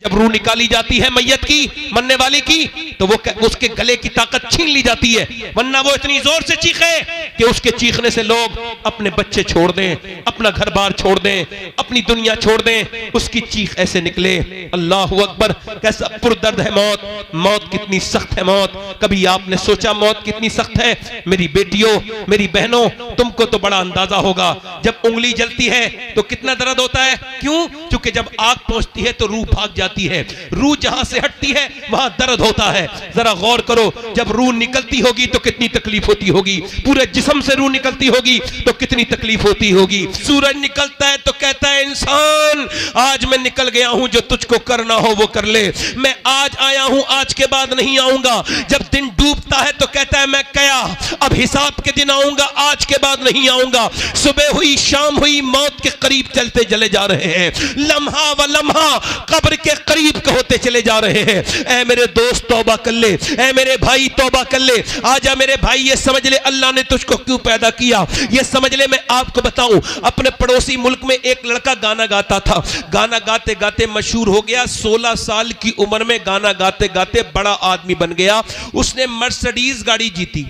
जब रूह निकाली जाती है मैयत की, मरने वाली की, तो वो उसके गले की ताकत छीन ली जाती है, वरना वो इतनी जोर से चीखे कि उसके चीखने से लोग अपने बच्चे छोड़ दें, अपना घर बार छोड़ दें, अपनी दुनिया छोड़ दें। उसकी चीख ऐसे निकले, अल्लाह अकबर। कैसा पुरदर्द है मौत, मौत कितनी सख्त है मौत। कभी आपने सोचा मौत कितनी सख्त है? मेरी बेटियों, मेरी बहनों, तुमको तो बड़ा अंदाजा होगा। जब उंगली जलती है तो कितना दर्द होता है। क्यों? क्योंकि जब आग पहुंचती है तो रूह भाग जाती है, रूह जहां से हटती है वहां दर्द होता है। जरा गौर करो, जब रूह निकलती होगी तो कितनी तकलीफ होती होगी, पूरे जिस्म से रूह निकलती होगी तो कितनी तकलीफ होती होगी। सूरज निकलता है तो कहता है इंसान आज मैं निकल गया हूं, जो तुझको करना हो वो कर ले, मैं आज आया हूं, आज के बाद नहीं आऊंगा। जब दिन डूबता है तो कहता है मैं गया, अब हिसाब के दिन आऊंगा, आज के बाद नहीं आऊंगा। सुबह हुई, शाम हुई, मौत के करीब चलते चले जा रहे हैं, लम्हा व लम्हा कब्र के करीब होते चले जा रहे हैं। ऐ मेरे दोस्त तौबा कर ले, ऐ मेरे भाई तौबा कर ले। आजा मेरे भाई, ये समझ ले अल्लाह ने तुझको क्यों पैदा किया, ये समझ ले। मैं आपको बताऊं, अपने पड़ोसी मुल्क में एक लड़का गाना गाता था, गाना गाते गाते मशहूर हो गया। 16 साल की उम्र में गाना गाते गाते बड़ा आदमी बन गया। उसने मर्सिडीज गाड़ी जीती,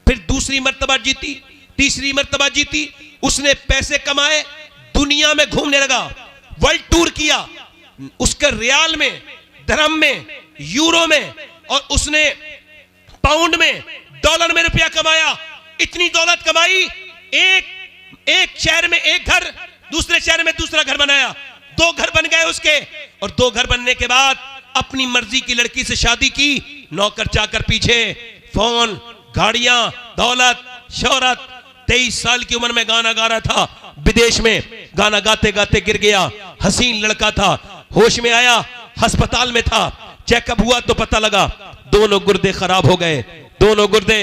फिर दूसरी मर्तबा जीती, तीसरी मर्तबा जीती। उसने पैसे कमाए, दुनिया में घूमने लगा, वर्ल्ड टूर किया। उसके रियाल में, धर्म में, यूरो में, और उसने पाउंड में, डॉलर में रुपया कमाया। इतनी दौलत कमाई, एक शहर में एक घर, दूसरे शहर में दूसरा घर बनाया, 2 घर बन गए उसके। और 2 घर बनने के बाद अपनी मर्जी की लड़की से शादी की, नौकर चाकर पीछे, फोन, गाड़ियां, दौलत, शोहरत। 23 साल की उम्र में गाना गा रहा था, विदेश में गाना गाते गाते गिर गया। हसीन लड़का था, होश में आया, अस्पताल में था, चेकअप हुआ तो पता लगा दोनों गुर्दे खराब हो गए। दोनों गुर्दे,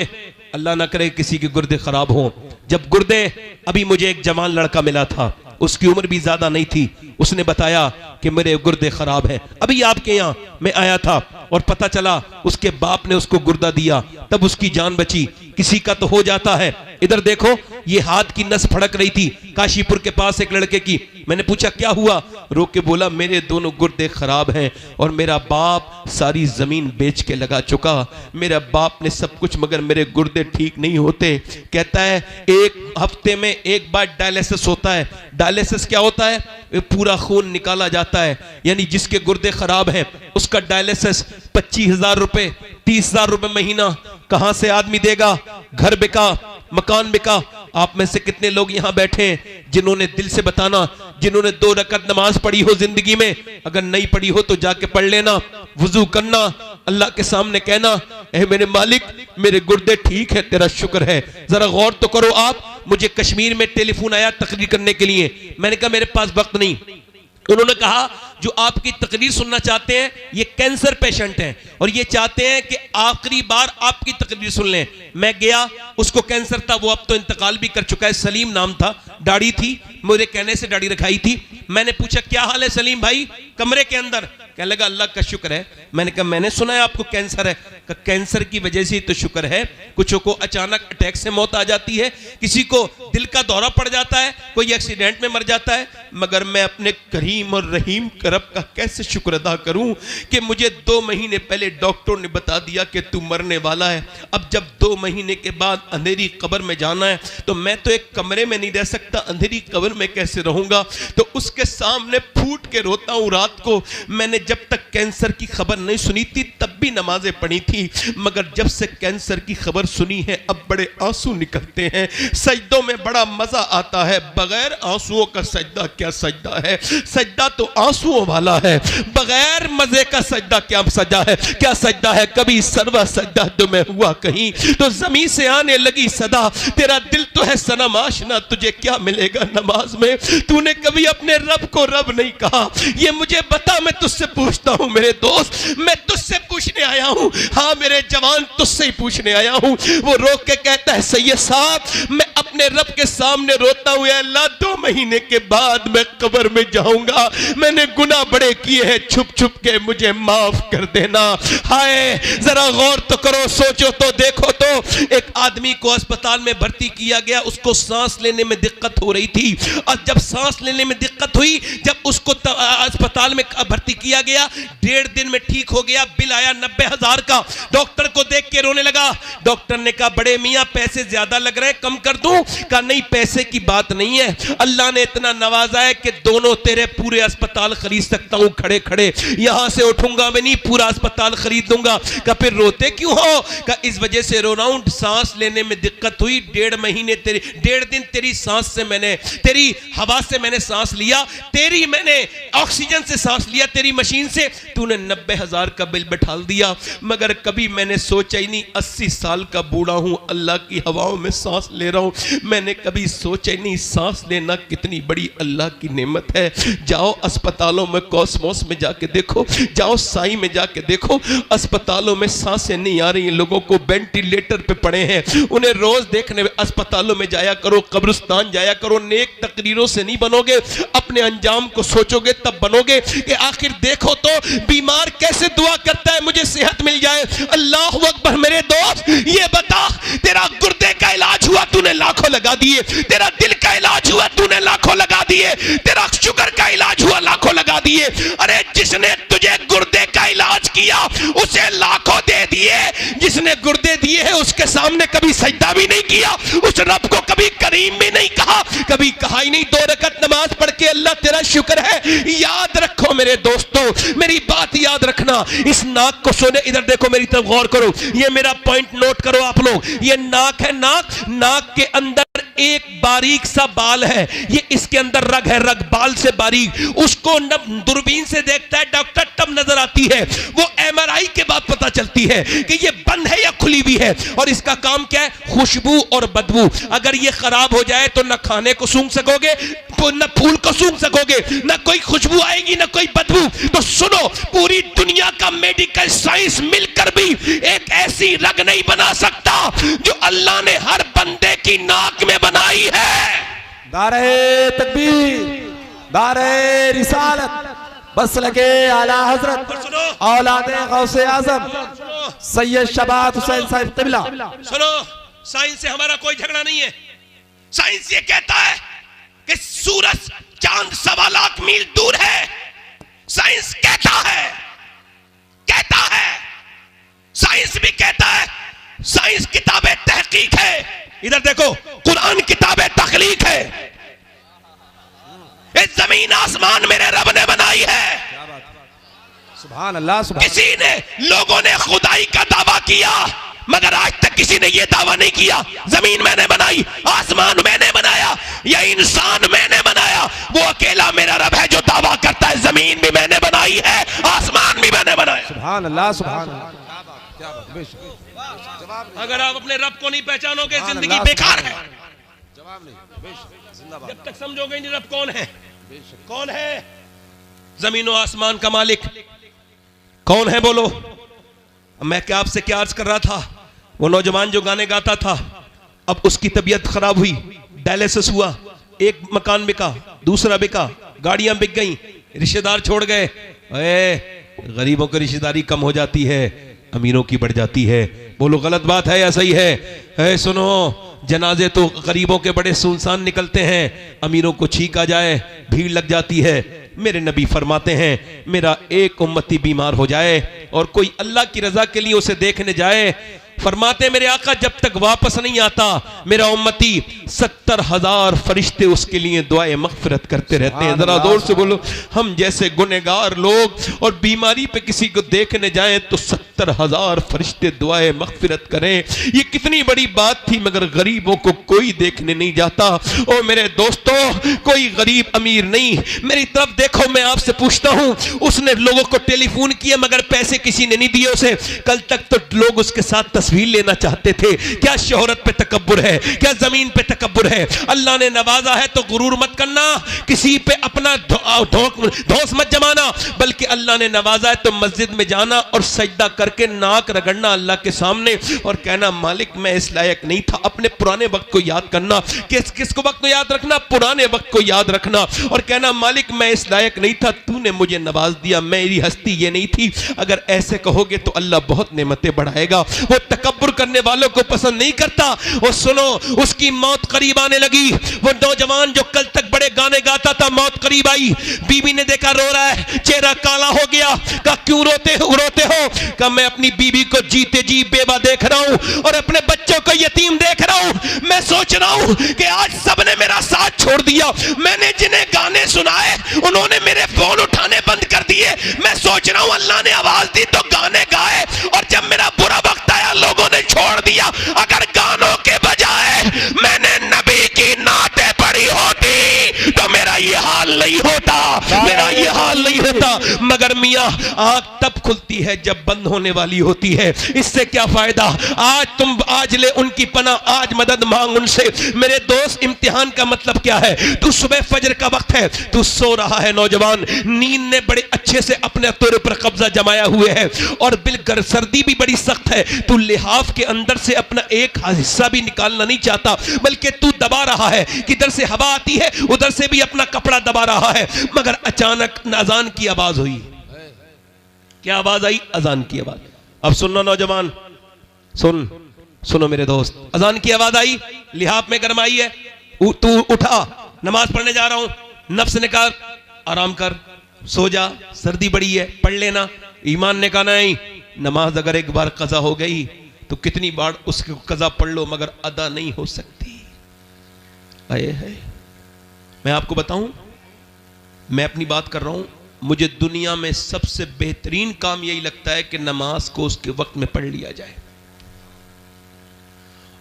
अल्लाह ना करे किसी के गुर्दे खराब हो। जब गुर्दे, अभी मुझे एक जवान लड़का मिला था, उसकी उम्र भी ज्यादा नहीं थी, उसने बताया कि मेरे गुर्दे खराब हैं। अभी आपके यहाँ मैं आया था और पता चला उसके बाप ने उसको गुर्दा दिया, तब उसकी जान बची। किसी का तो हो जाता है। इधर देखो, ये हाथ की नस फड़क रही थी काशीपुर के पास एक लड़के की। मैंने पूछा क्या हुआ, रो के बोला मेरे दोनों गुर्दे खराब हैं और मेरा बाप सारी जमीन बेच के लगा चुका। मेरा बाप ने सब कुछ, मगर मेरे गुर्दे ठीक नहीं होते। कहता है 1 हफ्ते में 1 बार डायलिसिस होता है। डायलिसिस क्या होता है? पूरा खून निकाला जाता है, यानी जिसके गुर्दे खराब हैं उसका डायलिसिस 25,000 रुपए, 30,000 रुपए महीना कहां से आदमी देगा? घर बिका, मकान बिका। आप में से कितने लोग यहां बैठे हैं जिन्होंने दिल से बताना, जिन्होंने 2 रकअत नमाज पढ़ी हो जिंदगी में? अगर नहीं पढ़ी हो तो जाके पढ़ लेना, वुजू करना, अल्लाह के सामने कहना, ऐ मेरे मालिक मेरे गुर्दे ठीक है, तेरा शुक्र है। जरा गौर तो करो आप। मुझे कश्मीर में टेलीफोन आया तकरीर करने के लिए, मैंने कहा मेरे पास वक्त नहीं। उन्होंने कहा जो आपकी तकरीर सुनना चाहते हैं ये कैंसर पेशेंट हैं और ये चाहते हैं कि आखिरी बार आपकी तकरीर सुन लें। मैं गया, उसको कैंसर था, वो अब तो इंतकाल भी कर चुका है, सलीम नाम था, दाढ़ी थी, मेरे कहने से दाढ़ी रखाई थी। मैंने पूछा क्या हाल है सलीम भाई? कमरे के अंदर। कहने लगा अल्लाह का शुक्र है। मैंने कहा मैंने सुना है आपको कैंसर है। कैंसर की वजह से तो शुक्र है, कुछ को अचानक अटैक से मौत आ जाती है, किसी को दिल का दौरा पड़ जाता है, कोई एक्सीडेंट में मर जाता है, मगर मैं अपने करीम और रहीम रब का कैसे शुक्र अदा करूं कि मुझे 2 महीने पहले डॉक्टर ने बता दिया कि तू मरने वाला है। अब जब 2 महीने के बाद अंधेरी कब्र में जाना है तो मैं तो एक कमरे में नहीं रह सकता, अंधेरी कब्र में कैसे रहूंगा? तो उसके सामने फूट के रोता हूं। रात को मैंने जब तक कैंसर की खबर नहीं सुनी थी तब भी नमाजें पढ़ी थी, मगर जब से कैंसर की खबर सुनी है अब बड़े आंसू निकलते हैं। सजदों में बड़ा मजा आता है, बगैर आंसुओं का सजदा क्या सजदा है? सजदा तो आंसुओं वाला है, बगैर मजे का सजदा क्या सजदा है? क्या सजदा है? कभी सरवा सजदा तो मैं हुआ कहीं तो जमीन से आने लगी सदा, तेरा दिल तो है सनम आशना, तुझे क्या मिलेगा नमाज में? तूने कभी अपने रब को रब नहीं कहा। ये मुझे बता, मैं तुझसे पूछता हूं मेरे दोस्त, मैं तुझसे पूछने आया हूं। हाँ मेरे जवान, तुझसे ही पूछने आया हूं। वो रोक के कहता है सैयद साहब मैं अपने रब के सामने रोता हूं, अल्लाह 2 महीने के बाद मैं कब्र में जाऊंगा, मैंने गुनाह बड़े किए हैं, छुप छुप के मुझे माफ कर देना। हाय जरा गौर तो करो, सोचो तो, देखो तो। एक आदमी को अस्पताल में भर्ती किया गया, उसको सांस लेने में दिक्कत हो रही थी। और जब सांस लेने में दिक्कत हुई, जब उसको अस्पताल में भर्ती किया गया, 1.5 दिन में ठीक हो गया। बिल आया 90,000 का। डॉक्टर को देख के रोने लगा। डॉक्टर ने कहा बड़े मियां पैसे ज्यादा लग रहे हैं, कम कर दूं? कहा नहीं, पैसे की बात नहीं है, अल्लाह ने इतना नवाजा है कि दोनों तेरे पूरे अस्पताल खरीद सकता हूं, खड़े खड़े, यहां से उठूंगा मैं नहीं, पूरा अस्पताल खरीद दूंगा। कहा फिर रोते क्यों हो? कहा इस वजह से रो रहा हूं, सांस लेने में दिक्कत हुई, 1.5 महीने 1.5 दिन तेरी सांस से मैंने, तेरी हवा से मैंने सांस लिया, तेरी मैंने ऑक्सीजन से सांस लिया, तेरी मशीन से। तूने 90,000 का बिल बैठा दिया, मगर कभी मैंने सोचा ही नहीं, 80 साल का बूढ़ा हूं, अल्लाह की हवाओं में सांस ले रहा हूं, मैंने कभी सोचा ही नहीं सांस लेना कितनी बड़ी अल्लाह की नेमत है। जाओ अस्पतालों में, कॉस्मोस में जाके देखो, जाओ साई में जाके देखो, अस्पतालों में सांसें नहीं आ रही, लोगों को वेंटिलेटर पे पड़े हैं, उन्हें रोज देखने अस्पतालों में जाया करो, कब्रिस्तान जाया करो। नेक तकरीरों से नहीं बनोगे, अपने अंजाम को सोचोगे तब बनोगे कि आखिर देखो तो बीमार कैसे दुआ करता है मुझे सेहत मिल जाए। अल्लाह अकबर। मेरे दोस्त ये बता, तेरा गुर्दे का इलाज हुआ तूने लाखों लगा दिए, तेरा दिल का इलाज हुआ तूने लाखों लगा दिए, तेरा शुगर का इलाज हुआ लाखों लगा दिए। अरे जिसने तुझे गुर्दे का इलाज किया उसे लाखों दे दिए, जिसने गुर्दे दिए हैं उसके सामने कभी सजदा भी नहीं किया, उस रब को कभी करीम भी नहीं कहा, कभी कहा ही नहीं 2 रकअत नमाज पढ़ के अल्लाह तेरा शुक्र है। याद रखो मेरे दोस्तों, मेरी बात याद रखना। इस नाक को सुने, इधर देखो, मेरी तरफ गौर करो, ये मेरा पॉइंट नोट करो आप लोग। ये नाक है, नाक के अंदर एक बारीक सा बाल है, ये इसके अंदर रग है, रग बाल से बारीक, उसको दूरबीन से देखता है डॉक्टर तब नजर आती है, वो MRI के बाद पता चलती है कि ये बंद है या खुली हुई है। और इसका काम क्या है? खुशबू और बदबू। अगर ये खराब हो जाए तो न खाने को सूंघ सकोगे, न फूल को सूंघ सकोगे, न कोई खुशबू आएगी, न कोई बदबू। तो सुनो, पूरी दुनिया का मेडिकल साइंस मिलकर भी एक ऐसी रग नहीं बना सकता जो अल्लाह ने हर बंदे की नाक में बनाई है। नारे तकबीर, नारे रिसालत, बस लगे आला हजरत औलादे गौसे आजम सैयद शबात हुसैन साहिब क़िबला। सुनो, साइंस से हमारा कोई झगड़ा नहीं है। साइंस ये कहता है कि सूरज चांद 1.25 लाख मील दूर है। साइंस कहता है, साइंस भी कहता है, साइंस किताबें तहकीक है। इधर देखो, कुरान किताबें तखलीक है। इस जमीन आसमान मेरे रब ने बनाई है। सुभान अल्लाह, सुभान। किसी ने, लोगों ने खुदाई का दावा किया, मगर आज तक किसी ने यह दावा नहीं किया जमीन मैंने बनाई, आसमान मैंने बनाया, या इंसान मैंने बनाया। वो अकेला मेरा रब है जो दावा करता है जमीन भी मैंने बनाई है, आसमान भी मैंने बनाया। सुभान अल्लाह, सुभान अल्लाह। अगर आप अपने रब को नहीं पहचानोगे जिंदगी बेकार है। जवाब नहीं, जब तक समझोगे नहीं रब कौन है, कौन है जमीनों आसमान का मालिक, कौन है बोलो। मैं क्या आपसे क्या अर्ज कर रहा था, वो नौजवान जो गाने गाता था, अब उसकी तबीयत खराब हुई, डायलिसिस हुआ, एक मकान बिका, दूसरा बिका, गाड़ियां बिक गई, रिश्तेदार छोड़ गए। गरीबों की रिश्तेदारी कम हो जाती है, अमीरों की बढ़ जाती है। बोलो गलत बात है या सही है? सुनो, जनाजे तो गरीबों के बड़े सुनसान निकलते हैं, अमीरों को छींक आ जाए, भीड़ लग जाती है। मेरे नबी फरमाते हैं, मेरा एक उम्मती बीमार हो जाए और कोई अल्लाह की रजा के लिए उसे देखने जाए, फरमाते मेरे आका जब तक वापस नहीं आता मेरा उम्मती 70,000 फरिश्ते उसके लिए दुआए मग़फ़िरत करते रहते हैं। जरा जोर से बोलो, हम जैसे गुनहगार लोग और बीमारी पे किसी को देखने जाएं तो 70,000 फरिश्ते दुआए मग़फ़िरत करें। ये कितनी बड़ी बात थी, मगर गरीबों को कोई देखने नहीं जाता। ओ मेरे दोस्तों, कोई गरीब अमीर नहीं, मेरी तरफ देखो, मैं आपसे पूछता हूं, उसने लोगों को टेलीफोन किया मगर पैसे किसी ने नहीं दिए उसे। कल तक तो लोग उसके साथ तस्वीर लेना चाहते थे। क्या शोहरत पे तकब्बुर है? क्या जमीन पे तकब्बुर है? अल्लाह ने नवाजा है तो गुरूर मत करना, किसी पे अपना धौंस मत जमाना, बल्कि अल्लाह ने नवाजा है तो मस्जिद में जाना और सजदा कर करके नाक रगड़ना अल्लाह के सामने और कहना मालिक मैं इस लायक नहीं था। अपने पुराने वक्त को याद करना। किसको वक्त को याद रखना? पुराने वक्त को याद रखना और कहना मालिक मैं इस लायक नहीं था, तूने मुझे नवाज दिया, मेरी हस्ती ये नहीं थी। अगर ऐसे कहोगे तो अल्लाह बहुत नेमतें बढ़ाएगा। वो तकब्बुर करने वालों को पसंद नहीं करता। वो सुनो, उसकी मौत करीब आने लगी। वो नौजवान जो कल तक बड़े गाने गाता था, मौत करीब आई। बीवी ने देखा रो रहा है, चेहरा काला हो गया। कहा क्यों रोते हो? कहा मैं अपनी बीवी को जीते जी बेवा देख रहा हूं और अपने बच्चों को यतीम देख रहा हूं। मैं सोच रहा हूं कि आज सबने मेरा साथ छोड़ दिया। मैंने जिन्हें गाने सुनाए उन्होंने मेरे फोन उठाने बंद कर दिए। मैं सोच रहा हूं अल्लाह ने आवाज दी तो गाने गाए, और जब मेरा बुरा वक्त आया लोगों ने छोड़ दिया। अगर गानों के बजाय मैंने नबी की नाते पढ़ी होती तो मेरा ये हाल नहीं होता, मेरा ये हाल नहीं होता। मगर मियां, आंख तब खुलती है जब बंद होने वाली होती है। इससे क्या फायदा? आज ले उनकी पनाह, आज मदद मांग उनसे। मेरे दोस्त, इम्तिहान का मतलब क्या है? तू सुबह फजर का वक्त है, तू सो रहा है नौजवान, नींद ने बड़े अच्छे से अपने तेरे पर कब्जा जमाया हुए है और बिल्कुल सर्दी भी बड़ी सख्त है। तू लिहाफ के अंदर से अपना एक हिस्सा भी निकालना नहीं चाहता, बल्कि तू दबा रहा है। किधर से हवा आती है उधर से भी अपना कपड़ा दबा रहा है। मगर अचानक अजान की आवाज हुई। क्या आवाज आई? अजान की आवाज। अब सुनो नौजवान, सुनो मेरे दोस्त, अजान की आवाज आई, लिहाफ में गरमाई है, तू उठा, नमाज पढ़ने जा रहा हूं। नफ्स ने कहा आराम कर, सो जा, सर्दी बड़ी है, पढ़ लेना। ईमान ने कहा नहीं, नमाज अगर एक बार कजा हो गई तो कितनी बार उसको कजा पढ़ लो मगर अदा नहीं हो सकती। आए है, मैं आपको बताऊं, मैं अपनी बात कर रहा हूं, मुझे दुनिया में सबसे बेहतरीन काम यही लगता है कि नमाज को उसके वक्त में पढ़ लिया जाए।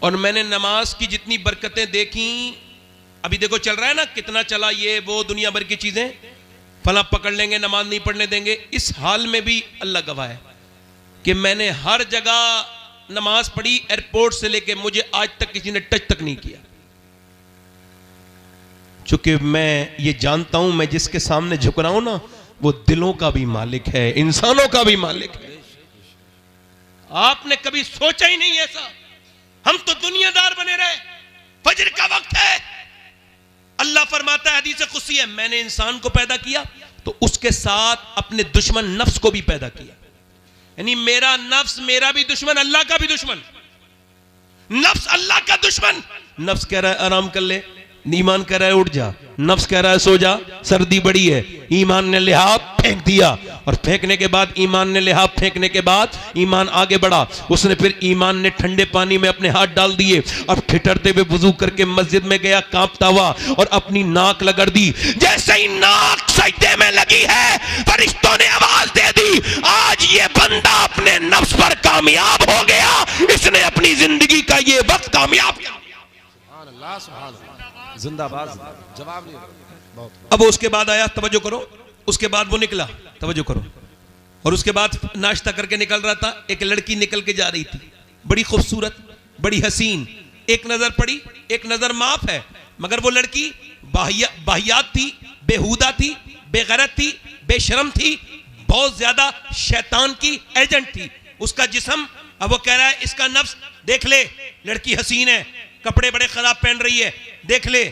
और मैंने नमाज की जितनी बरकतें देखी, अभी देखो चल रहा है ना, कितना चला ये वो दुनिया भर की चीजें, फला पकड़ लेंगे, नमाज नहीं पढ़ने देंगे। इस हाल में भी अल्लाह गवाह है कि मैंने हर जगह नमाज पढ़ी, एयरपोर्ट से लेके मुझे आज तक किसी ने टच तक नहीं किया। चूंकि मैं ये जानता हूं, मैं जिसके सामने झुक रहा हूं ना, वो दिलों का भी मालिक है, इंसानों का भी मालिक है। आपने कभी सोचा ही नहीं ऐसा? हम तो दुनियादार बने रहे। फजर का वक्त है, अल्लाह फरमाता है, हदीस कुदसी है, मैंने इंसान को पैदा किया तो उसके साथ अपने दुश्मन नफ्स को भी पैदा किया। यानी मेरा नफ्स मेरा भी दुश्मन, अल्लाह का भी दुश्मन। नफ्स अल्लाह का दुश्मन। नफ्स कह रहा है आराम कर ले, ईमान कह रहा है उठ जा, नफ्स कह रहा है सो जा, सर्दी बड़ी है। ईमान ने लिहाफ फेंक दिया, और फेंकने के बाद, ईमान ने लिहाफ फेंकने के बाद ईमान आगे बढ़ा। उसने फिर ईमान ने ठंडे पानी में अपने हाथ डाल दिए और ठिठुरते हुए वुजू करके मस्जिद में गया, कांपता हुआ, और अपनी नाक लगड़ दी। जैसे ही नाक सजदे में लगी है, फरिश्तों ने आवाज दे दी, आज ये बंदा अपने नफ्स पर कामयाब हो गया, इसने अपनी जिंदगी का ये वक्त कामयाब किया। जिंदाबाद। जवाब नहीं। बहुत। अब उसके बाद आया, तवज्जो करो, उसके बाद वो निकला, तवज्जो करो, और उसके बाद नाश्ता करके निकल रहा था, एक लड़की निकल के जा रही थी, बड़ी खूबसूरत, बड़ी हसीन। एक नजर पड़ी, एक नजर माफ है, मगर वो लड़की बाहियात थी, बेहुदा थी, बेगैरत थी, बेशरम थी, बहुत ज्यादा शैतान की एजेंट थी। उसका जिस्म, अब वो कह रहा है इसका नफ्स देख ले, लड़की हसीन है, कपड़े बड़े खराब पहन रही है, देख ले।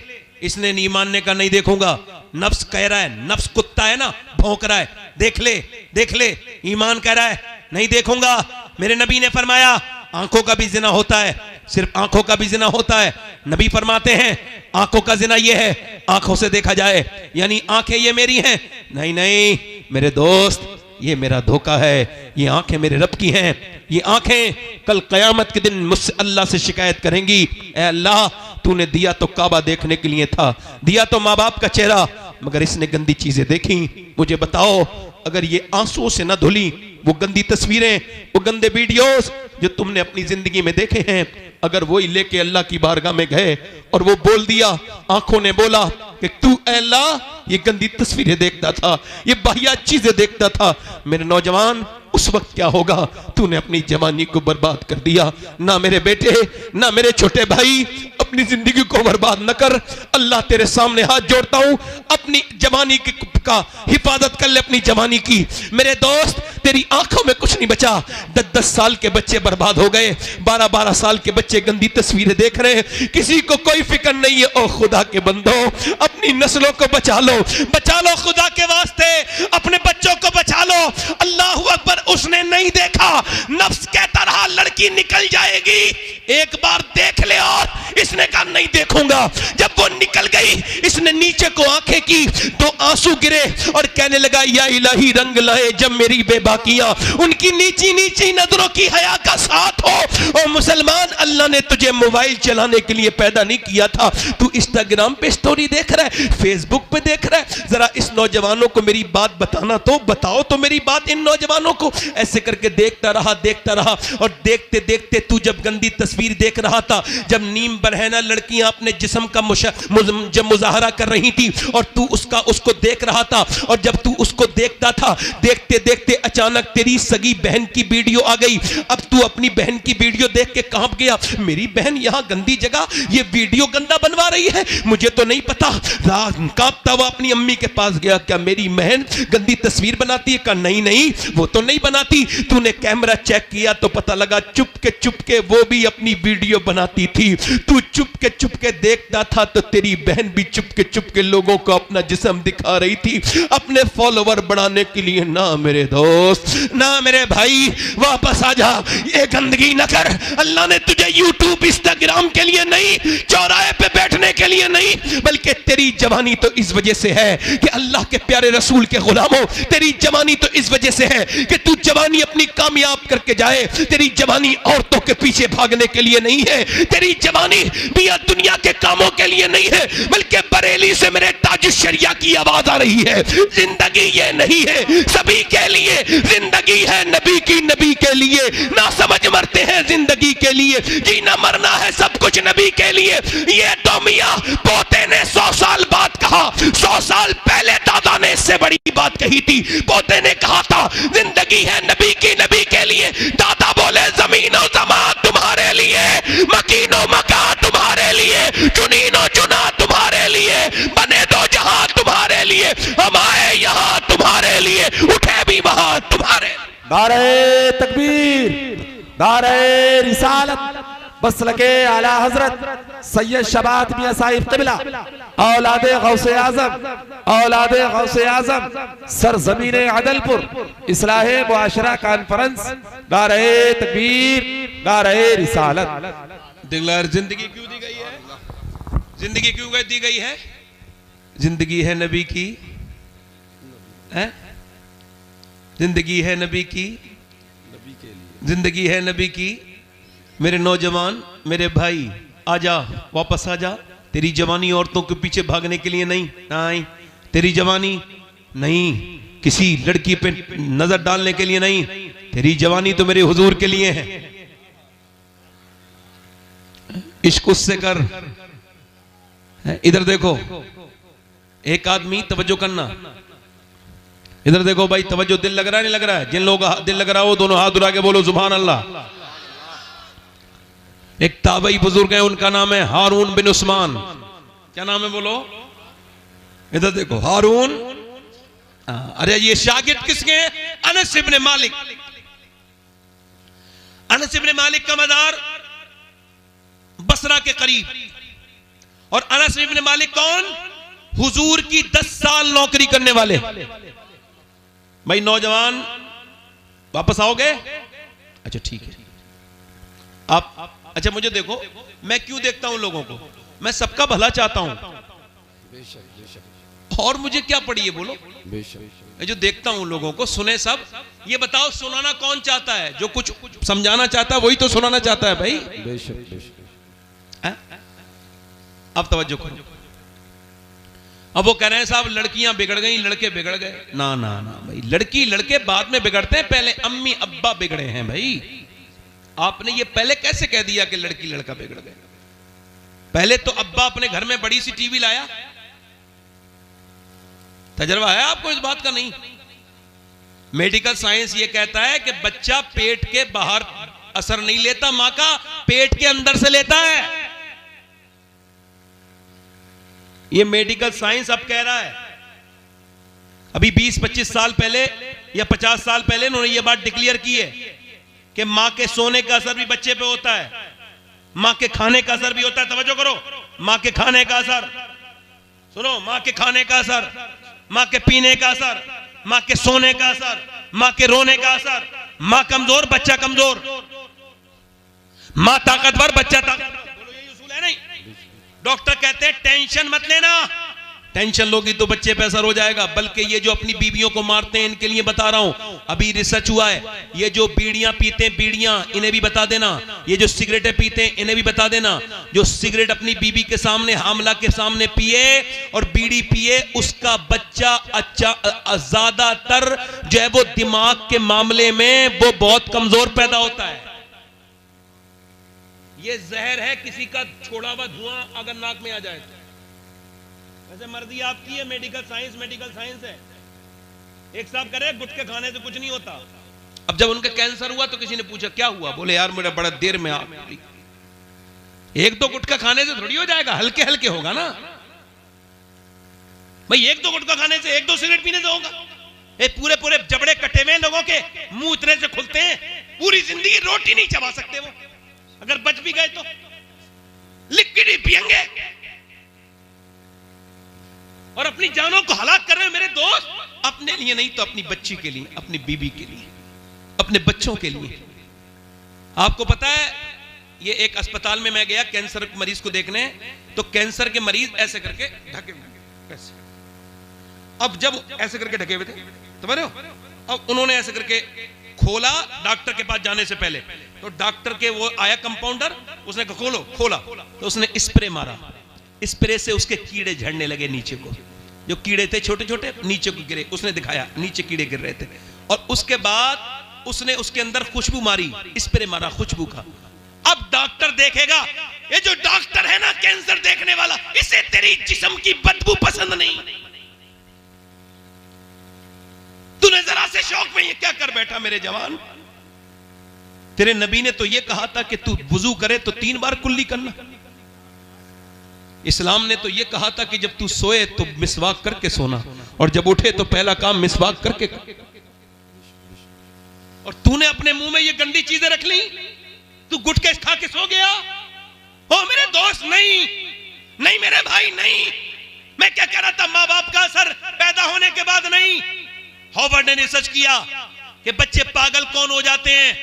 इसने ईमान ने कहा नहीं देखूंगा। नफ्स कह रहा है, नफ्स कुत्ता है ना, भौंक रहा है, देख ले देख ले। ईमान कह रहा है नहीं देखूंगा। मेरे नबी ने फरमाया आंखों का भी जिना होता है, सिर्फ आंखों का भी जिना होता है। नबी फरमाते हैं आंखों का जिना ये है, आंखों से देखा जाए, यानी आंखें ये मेरी हैं। नहीं नहीं मेरे दोस्त, ये मेरा धोखा है, ये आंखें मेरे रब की हैं। ये आंखें कल कयामत के दिन मुझसे अल्लाह से शिकायत करेंगी, ऐ अल्लाह तूने दिया तो काबा देखने के लिए था, दिया तो माँ बाप का चेहरा, मगर इसने गंदी चीजें देखी। मुझे बताओ, अगर ये आंसुओं से न धुली, वो गंदी तस्वीरें, वो गंदे वीडियोस जो तुमने अपनी जिंदगी में देखे हैं, अगर वही लेके अल्लाह की बारगाह में गए और वो बोल दिया, आंखों ने बोला कि तू अल्लाह ये गंदी तस्वीरें देखता था, ये बाहियात चीजें देखता था, मेरे नौजवान उस वक्त क्या होगा? तूने अपनी जवानी को बर्बाद कर दिया। ना मेरे बेटे, ना मेरे छोटे भाई, अपनी जिंदगी को बर्बाद न कर। अल्लाह तेरे सामने हाथ जोड़ता हूं, अपनी जवानी का हिफाजत कर ले, अपनी जवानी की। मेरे दोस्त तेरी आंखों में कुछ नहीं बचा। 10-10 साल के बच्चे बर्बाद हो गए, 12-12 साल के बच्चे गंदी तस्वीरें देख रहे हैं, किसी को कोई फिक्र नहीं है। ओ खुदा के बंदो, अपनी नस्लों को बचा लो, बचा लो खुदा के वास्ते, अपने बच्चों को बचा लो। अल्लाह अकबर। उसने नहीं देखा, नफ्स कहता रहा लड़की निकल जाएगी, एक बार देख ले, और इसने कहा नहीं देखूंगा। जब वो निकल गई, इसने नीचे को आंखें की तो आंसू गिरे और कहने लगा या इलाही रंग लाए जब मेरी बेबाकियां, उनकी नीची नीची नजरों की हया का साथ हो। और मुसलमान, अल्लाह ने तुझे मोबाइल चलाने के लिए पैदा नहीं किया था। तू इंस्टाग्राम पे स्टोरी देख रहा है, फेसबुक पे देख रहा है। जरा इस नौजवानों को मेरी बात बताना तो, बताओ तो मेरी बात इन नौजवानों को। ऐसे करके देखता रहा और देखते देखते तू जब गंदी तस्वीर देख रहा था, जब नीम बरहना लड़कियां अपने जिस्म का जब मुजाहरा कर रही थी और तू उसको देख रहा था, और जब तू उसको देखता था, देखते देखते अचानक तेरी सगी बहन की वीडियो आ गई। अब तू अपनी बहन की वीडियो देख के कांप गया, मेरी बहन यहां गंदी जगह ये वीडियो गंदा बनवा रही है, मुझे तो नहीं पता। कांपता हुआ अपनी अम्मी के पास गया, क्या मेरी बहन गंदी तस्वीर बनाती है? कहा नहीं, वो तो नहीं बनाती। तूने कैमरा चेक किया तो पता लगा चुपके वो भी अपनी वीडियो बनाती थी। तू चुपके देखता था तो तेरी बहन भी चुपके लोगों को अपना जिस्म दिखा रही थी, अपने फॉलोवर बढ़ाने के लिए। ना मेरे दोस्त, ना मेरे भाई, वापस आ जा, ये गंदगी न कर। अल्लाह ने तुझे यूट्यूब इंस्टाग्राम के लिए नहीं, चौराहे पे बैठने के लिए नहीं, बल्कि तेरी जवानी तो इस वजह से है कि अल्लाह के प्यारे रसूल के गुलामों, तेरी जवानी तो इस वजह से है कि तू जवानी अपनी कामयाब करके जाए। तेरी जवानी औरतों के पीछे भागने के लिए नहीं है, तेरी जवानी भी दुनिया के कामों के लिए नहीं है, बल्कि बरेली से मेरे ताज शरिया की आवाज आ रही है। जिंदगी ये नहीं है सभी के लिए, जिंदगी है नबी की, नबी के लिए। ना समझ मरते हैं जिंदगी के लिए, जीना मरना है सब कुछ नबी के लिए। ये तो मियां पोते ने 100 साल बाद कहा, 100 साल पहले दादा ने इससे बड़ी बात कही थी। पोते ने कहा था जिंदगी है नबी की, नबी के लिए। दादा बोले जमीनो जमा तुम्हारे लिए, मकीनो मका तुम्हारे लिए, चुनीनो चुना तुम्हारे लिए, बने दो जहां तुम्हारे लिए, हम आए यहां तुम्हारे लिए, उठे भी वहां तुम्हारे। नारे तकबीर, नारे रिसालत, बसलके आला हजरत सैयद शबात मियां साहिब क़िबला, औलादे गौसे आज़म, औलादे गौसे आज़म, सरज़मीने अदलपुर, इस्लाहे मुआशरा कॉन्फ्रेंस। नारे तकबीर, नारे रिसालत। दिलदार, जिंदगी क्यों दी गई है? जिंदगी क्यों दी गई है? जिंदगी है नबी की, है? जिंदगी है नबी की, जिंदगी है नबी की। मेरे नौजवान, मेरे भाई, आजा, वापस आजा। तेरी जवानी औरतों के पीछे भागने के लिए नहीं, तेरी जवानी नहीं किसी लड़की पे नजर डालने के लिए नहीं, तेरी जवानी तो मेरे हुजूर के लिए है। इश्क उससे कर। इधर देखो, एक आदमी, तवज्जो करना, इधर देखो भाई, तवज्जो। दिल लग रहा है नहीं लग रहा है? जिन लोगों का दिल लग रहा हो दोनों हाथ उठा के बोलो सुभान अल्लाह। एक ताबई बुजुर्ग है, उनका नाम है हारून बिन उस्मान। क्या नाम है बोलो? इधर देखो, हारून। अरे ये शागिर्द किसके हैं? अनस इब्न मालिक। अनस इब्न मालिक का मज़ार बसरा के करीब। और अनस इब्न मालिक कौन? हुजूर की 10 साल नौकरी करने वाले। भाई नौजवान, वापस आओगे? अच्छा ठीक है। आप अच्छा मुझे देखो, मैं क्यों देखता हूं लोगों को? मैं सबका भला चाहता हूं, और मुझे क्या पड़ी है बोलो? मैं जो देखता हूं लोगों को, सुने सब। ये बताओ सुनाना कौन चाहता है? जो कुछ समझाना चाहता है वही तो सुनाना चाहता है भाई। अब तवज्जो करो। अब वो कह रहे हैं साहब लड़कियां बिगड़ गई, लड़के बिगड़ गए। ना ना ना भाई, लड़की लड़के बाद में बिगड़ते हैं, पहले अम्मी अब्बा बिगड़े हैं भाई। आपने ये पहले कैसे कह दिया कि लड़की लड़का बिगड़ गए? पहले तो अब्बा अपने घर में बड़ी सी टीवी लाया। तजर्बा है आपको इस बात का? नहीं। मेडिकल साइंस ये कहता है कि बच्चा पेट के बाहर असर नहीं लेता, मां का पेट के अंदर से लेता है। ये मेडिकल साइंस अब कह रहा है। अभी 20-25 साल पहले या 50 साल पहले उन्होंने ये बात डिक्लेयर की है कि मां के सोने का असर भी बच्चे पे होता है, मां के खाने का असर भी होता है। तवज्जो करो, मां के खाने का असर सुनो, मां के खाने का असर, मां के पीने का असर, मां के सोने का असर, मां के रोने का असर। मां कमजोर, बच्चा कमजोर, मां ताकतवर, बच्चा ताकतवर। बोलो यही उसूल है नहीं? डॉक्टर कहते हैं टेंशन मत लेना, टेंशन लोगी तो बच्चे पे असर हो जाएगा। बल्कि ये जो अपनी बीवियों को मारते हैं इनके लिए बता रहा हूं, अभी रिसर्च हुआ है, ये जो बीड़ियां पीते हैं, बीड़ियां, इन्हें भी बता देना। ये जो सिगरेटें पीते हैं इन्हें भी बता देना। जो सिगरेट अपनी बीवी के सामने, हामला के सामने पिए और बीड़ी पिए, उसका बच्चा अच्छा ज्यादातर जो है वो दिमाग के मामले में वो बहुत कमजोर पैदा होता है। ये जहर है, किसी का छोड़ा हुआ धुआं अगर नाक में आ जाए तो। वैसे मर्जी आपकी है, मेडिकल साइंस है। एक साहब करे गुटखे खाने से कुछ नहीं होता। अब जब उनका कैंसर हुआ तो किसी ने पूछा क्या हुआ, बोले यार मेरा बड़ा देर में आग लगी। एक दो गुटखा खाने से थोड़ी हो जाएगा, हल्के हल्के होगा ना भाई। एक दो गुटखा खाने से, एक दो सिगरेट पीने से होगा? पूरे पूरे जबड़े कटे हुए लोगों के मुंह इतने से खुलते हैं, पूरी जिंदगी रोटी नहीं चबा सकते वो, अगर बच भी गए तो लिक्विड ही पिएंगे और अपनी जानों को हलाक कर रहे हैं मेरे दोस्त। अपने लिए नहीं तो अपनी बच्ची के लिए, अपनी बीबी के लिए, अपने बच्चों के लिए। आपको पता है, ये एक अस्पताल में मैं गया कैंसर मरीज को देखने, तो कैंसर के मरीज ऐसे करके ढके हुए, ऐसे। अब जब ऐसे करके ढके हुए थे, समझ रहे हो, अब उन्होंने ऐसे करके खोला डॉक्टर के पास जाने से पहले, तो डॉक्टर के वो आया कंपाउंडर, उसने कहा खोला, तो उसने स्प्रे मारा। स्प्रे से उसके कीड़े झड़ने लगे नीचे को, जो कीड़े थे छोटे छोटे नीचे को गिरे, उसने दिखाया नीचे कीड़े गिर रहे थे। और उसके बाद उसने उसके अंदर खुशबू मारी, स्प्रे मारा खुशबू का। अब डॉक्टर देखेगा, ये जो डॉक्टर है ना कैंसर देखने वाला, इसे तेरी जिस्म की बदबू पसंद नहीं। तूने जरा से शौक में ये क्या कर बैठा मेरे जवान? तेरे नबी ने तो ये कहा था कि तू वुजू करे तो 3 बार कुल्ली करना। इस्लाम ने तो ये कहा था कि जब तू सोए तो मिसवाक करके सोना, और जब उठे तो पहला काम मिसवाक करके। और तूने अपने मुंह में ये गंदी चीजें रख ली, तू गुटखे खा के सो गया। ओ मेरे दोस्त, नहीं मेरे भाई, नहीं। मैं क्या कह रहा था, माँ बाप का असर पैदा होने के बाद नहीं। हार्वर्ड ने रिसर्च किया कि बच्चे पागल कौन हो जाते हैं,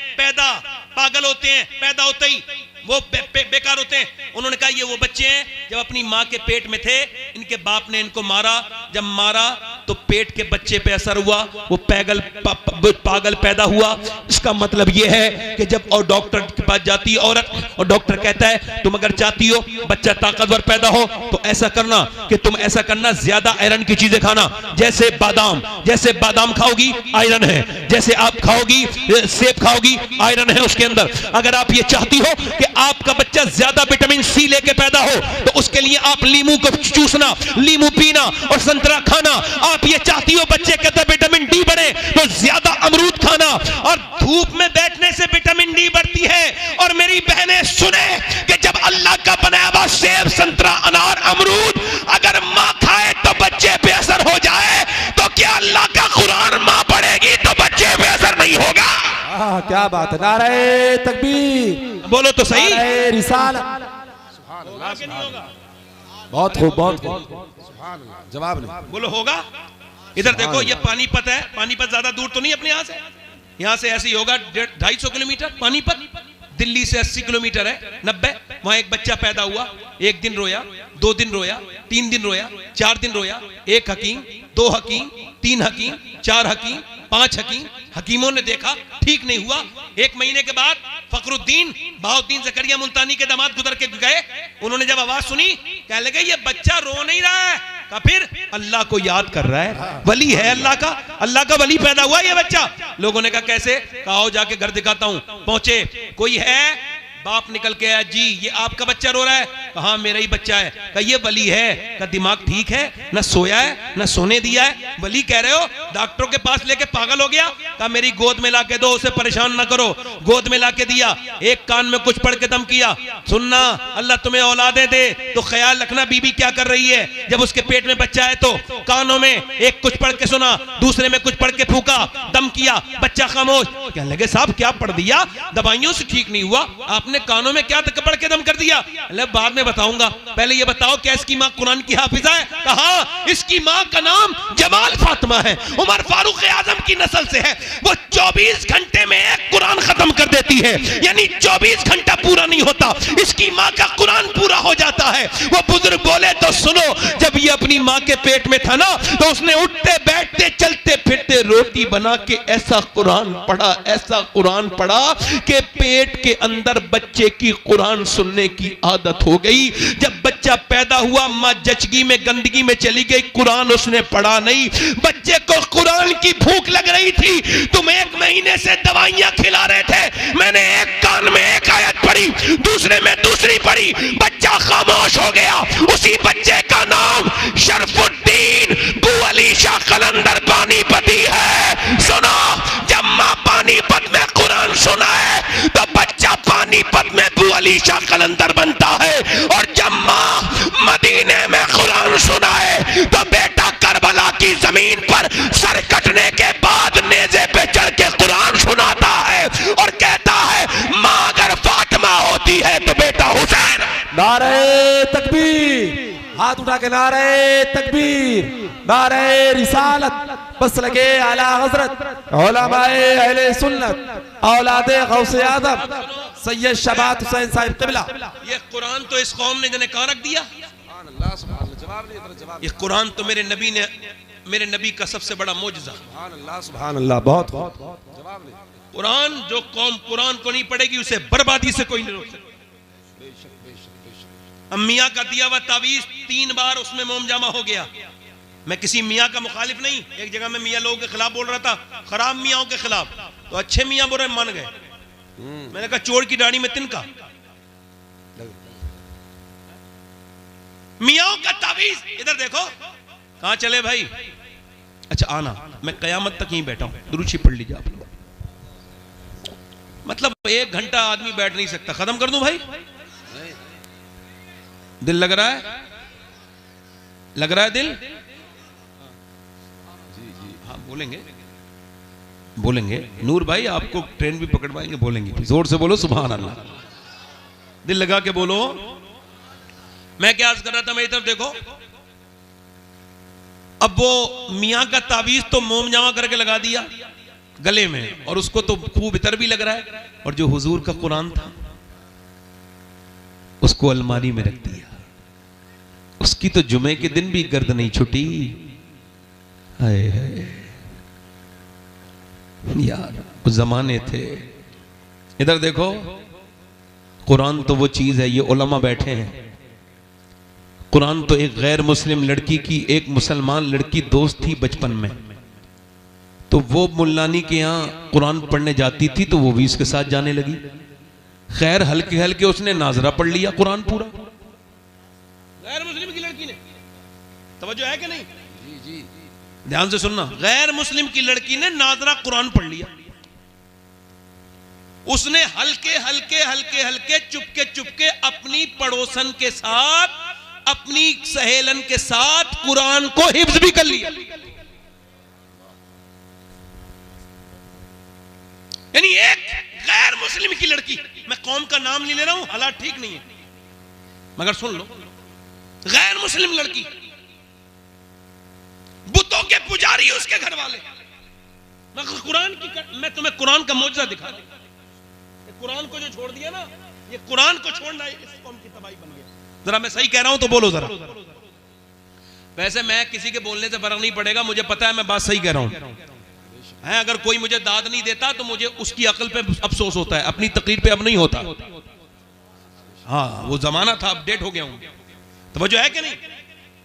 पागल होते हैं पैदा होते ही, वो बेकार होते हैं। उन्होंने कहा ये वो बच्चे हैं जब अपनी माँ के पेट में थे, इनके बाप ने इनको मारा, जब मारा तो पेट के बच्चे पे असर हुआ, वो पागल पैदा हुआ। इसका मतलब ये है कि जब और डॉक्टर के पास जाती है औरत, और डॉक्टर कहता है तुम अगर चाहती हो बच्चा ताकतवर पैदा हो तो ऐसा करना कि तुम ऐसा करना, ज्यादा आयरन की चीजें खाना, जैसे बादाम खाओगी आयरन है, जैसे आप खाओगी सेब खाओगी आयरन है उसके अंदर। अगर आप ये चाहती हो कि आपका बच्चा ज्यादा विटामिन सी लेके पैदा हो तो उसके लिए आप लीमू को चूसना, लीमू पीना और संतरा खाना। आप ये चाहती हो बच्चे के अंदर विटामिन डी बढ़े तो ज्यादा अमरूद खाना, और धूप में बैठने से विटामिन डी बढ़ती है। और मेरी बहनें सुने कि जब अल्लाह का बनाया हुआ सेब, संतरा, अनार, अमरूद अगर मां खाए तो बच्चे पे असर हो जाए, तो क्या अल्लाह का कुरान मां पढ़ेगी तो बच्चे पे असर नहीं होगा? क्या बात है, नारे तकबीर, बोलो तो सही। नारे रिसालत, बहुत खूब, बहुत जवाब नहीं, बोलो होगा। इधर देखो, ये पानीपत है, पानीपत ज्यादा दूर तो नहीं अपने यहाँ से ऐसे ही होगा 250 किलोमीटर। पानीपत दिल्ली से 80 किलोमीटर है, 90। वहां एक बच्चा पैदा हुआ, 1 दिन रोया, 2 दिन रोया, 3 दिन रोया, 4 दिन रोया। 1 हकीम, 2 हकीम, 3 हकीम, 4 हकीम, 5 हकीम, हकीमों ने देखा ठीक नहीं हुआ। 1 महीने के बाद फखरुद्दीन बहाउद्दीन जकरिया मुल्तानी के दामाद गुजर के गए। उन्होंने जब आवाज सुनी, कहने लगे ये बच्चा रो नहीं रहा है, का फिर अल्लाह को याद कर रहा है, वली है अल्लाह का वली पैदा हुआ ये बच्चा। लोगों ने कहा कैसे? कहा जाके घर दिखाता हूं। पहुंचे, कोई है? बाप निकल के आया, जी ये आपका बच्चा रो रहा है। कहा मेरा ही बच्चा है। कहा ये वली है। कहा दिमाग ठीक है, न सोया है न सोने दिया है, वली कह रहे हो? डॉक्टरों के पास लेके पागल हो गया। कहा मेरी गोद में लाके दो, उसे परेशान ना करो। गोद में लाके दिया, एक कान में कुछ पढ़ के दम किया, सुनना अल्लाह तुम्हें औलादे दे तो ख्याल रखना बीबी क्या कर रही है। जब उसके पेट में बच्चा है तो कानों में एक कुछ पढ़ के सुना, दूसरे में कुछ पढ़ के फूका, दम किया, बच्चा खामोश। कहने लगे साहब क्या पढ़ दिया, दवाइयों से ठीक नहीं हुआ, आपने कानों में क्या पढ़ के दम कर दिया? बाद में बताऊंगा, पहले ये बताओ क्या इसकी मां कुरान की हाफिजा है? कहा इसकी मां का नाम जमाल फातिमा है, उमर फारूक आजम की नस्ल से है। वो 24 घंटे में एक कुरान खत्म कर देती है, यानी 24 घंटा पूरा नहीं होता इसकी मां का कुरान पूरा हो जाता है। वो बुजुर्ग बोले तो सुनो, जब ये अपनी मां के पेट में था ना तो उसने उठते बैठते चलते फिरते रोटी बना के ऐसा कुरान पढ़ा, ऐसा कुरान पढ़ा कि पेट के अंदर बच्चे की कुरान सुनने की आदत हो गई। जब बच्चा पैदा हुआ मां जचगी में गंदगी में चली गई, कुरान उसने पढ़ा नहीं। बच्चे को कुरान की भूख लग रही थी, तुम 1 महीने से दवाइयां खिला रहे थे, मैंने एक कान में एक आयत पढ़ी, दूसरे में दूसरी पढ़ी, बच्चा खामोश हो गया। उसी बच्चे का नाम शरफुद्दीन बू अली शाह कलंदर पानीपती है। सुनो, जब मां पानीपत में कुरान सुना है तो बच्चा पानीपत में बू अली शाह कलंदर बनता है, और जब मां मदीने में कुरान सुना है तो बेटा करबला की जमीन पर सर कटने के बाद नेज़े पे चढ़ के कुरान सुनाता है और कहता है मां अगर फातिमा होती है तो बेटा हुसैन। नारे तकबीर, हाथ उठा के नारे तकबीर, नारे रिसालत, बस लगे आला हजरत उलमाए अहले सुन्नत औलादे गौसे आजम सैयद शबात हुसैन साहिब क़िबला। ये कुरान तो इस कौम ने जने कहां रख दिया। ये कुरान तो मेरे नबी का सबसे बड़ा मोजज़ा। सुभान अल्लाह, बहुत कुरान, जो कौम कुरान को नहीं पढ़ेगी उसे बर्बादी से कोई नहीं रोक सकता। मियाँ का दिया हुआ तावीज 3 बार उसमें मोम जामा हो गया। मैं किसी मियाँ का मुखालिफ नहीं, एक जगह मैं मियाँ लोगों के खिलाफ बोल रहा था, खराब मियाँओं के खिलाफ, तो अच्छे मियाँ बोले मान गए। मैंने कहा चोर की दाढ़ी में तिनका। मियाँओं का तावीज इधर देखो, कहां चले भाई? अच्छा आना, मैं कयामत तक यहीं बैठा हूं, दुरूद पढ़ लीजिए आप लोग। मतलब 1 घंटा आदमी बैठ नहीं सकता। खत्म कर दूं भाई? दिल लग रहा है? लग रहा है दिल? हाँ बोलेंगे, बोलेंगे। नूर भाई आपको ट्रेन भी पकड़वाएंगे, बोलेंगे, जोर से बोलो सुभान अल्लाह, दिल लगा के बोलो। मैं क्या अर्ज कर रहा था, मेरी तरफ देखो। अब वो मियाँ का तावीज तो मोम जामा करके लगा दिया गले में, और उसको तो खूब इतर भी लग रहा है, और जो हुजूर का कुरान था उसको अलमारी में रख दिया। उसकी तो जुमे के दिन भी गर्द नहीं छुटी। हाय हाय यार, वो जमाने थे। इधर देखो, कुरान तो वो चीज है, ये उलमा बैठे हैं। कुरान तो एक गैर मुस्लिम लड़की की एक मुसलमान लड़की दोस्त थी बचपन में, तो वो मुल्लानी के यहाँ कुरान पढ़ने जाती थी तो वो भी इसके साथ जाने लगी। खैर हल्के हल्के उसने नाजरा पढ़ लिया कुरान पूरा। गैर मुस्लिम की लड़की ने, तवज्जो है कि नहीं? जी जी, ध्यान से सुनना। गैर मुस्लिम की लड़की ने नाजरा कुरान पढ़ लिया। उसने हल्के हल्के हल्के हल्के चुपके चुपके अपनी पड़ोसन के साथ, अपनी सहेलन के साथ कुरान को हिफ्ज भी कर लिया। यानी एक गैर मुस्लिम की लड़की, मैं कौम का नाम नहीं ले रहा हूं, हालात ठीक नहीं है, मगर सुन लो, गैर मुस्लिम लड़की, बुतों के पुजारी उसके घर वाले, मैं तुम्हें कुरान का मौजज़ा दिखा दूं। कुरान को जो छोड़ दिया ना, ये कुरान को छोड़ना इस कौम की तबाही बन गया। जरा मैं सही कह रहा हूं तो बोलो जरा। वैसे मैं किसी के बोलने से फर्क नहीं पड़ेगा, मुझे पता है मैं बात सही कह रहा हूं। है अगर कोई मुझे दाद नहीं देता तो मुझे उसकी अकल पे अफसोस होता है, अपनी तकरीर पे अब नहीं होता। हाँ वो जमाना था, अपडेट हो गया हूं। तो वो जो है कि नहीं,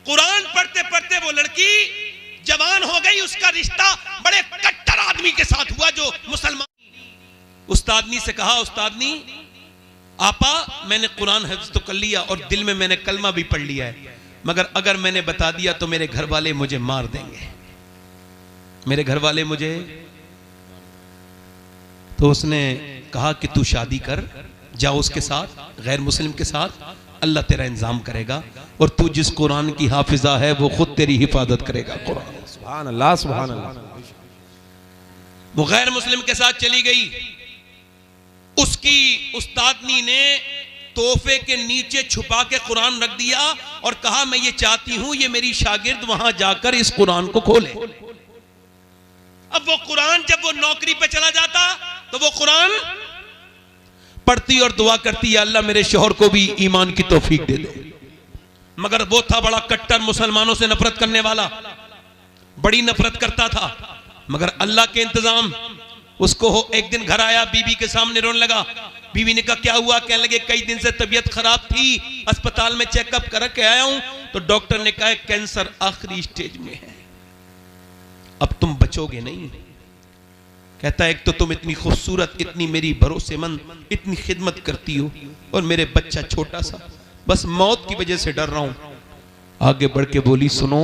कुरान पढ़ते पढ़ते वो लड़की जवान हो गई। उसका रिश्ता बड़े कट्टर आदमी के साथ हुआ जो मुसलमान। उस्तादनी से कहा, उस्तादनी आपा मैंने कुरान हिफ्ज़ तो कर लिया और दिल में मैंने कलमा भी पढ़ लिया है, मगर अगर मैंने बता दिया तो मेरे घर वाले मुझे मार देंगे, मेरे घर वाले मुझे। तो उसने कहा कि तू शादी कर, जाओ उसके साथ, गैर मुस्लिम के साथ, अल्लाह तेरा इंतजाम करेगा और तू जिस कुरान की हाफिजा है वो खुद तेरी हिफाजत करेगा। कुरान, सुभान अल्लाह, सुभान अल्लाह। वो गैर मुस्लिम के साथ चली गई। उसकी उस्तादनी ने तोहफे के नीचे छुपा के कुरान रख दिया और कहा मैं ये चाहती हूं ये मेरी शागिर्द वहां जाकर इस कुरान को खोले। अब वो कुरान जब वो नौकरी पे चला जाता तो वो कुरान पढ़ती और दुआ करती, या अल्लाह मेरे शौहर को भी ईमान की तौफीक दे दे। मगर वो था बड़ा कट्टर, मुसलमानों से नफरत करने वाला, बड़ी नफरत करता था। मगर अल्लाह के इंतजाम, उसको एक दिन घर आया, बीवी के सामने रोने लगा। बीवी ने कहा क्या हुआ? कहने लगे कई दिन से तबीयत खराब थी, अस्पताल में चेकअप करके आया हूं तो डॉक्टर ने कहा कैंसर आखिरी स्टेज में है, अब तुम बचोगे नहीं। कहता है एक तो तुम इतनी खूबसूरत, इतनी मेरी भरोसेमंद, इतनी खिदमत करती हो और मेरे बच्चा छोटा सा, बस मौत की वजह से डर रहा हूं। आगे बढ़ के बोली सुनो,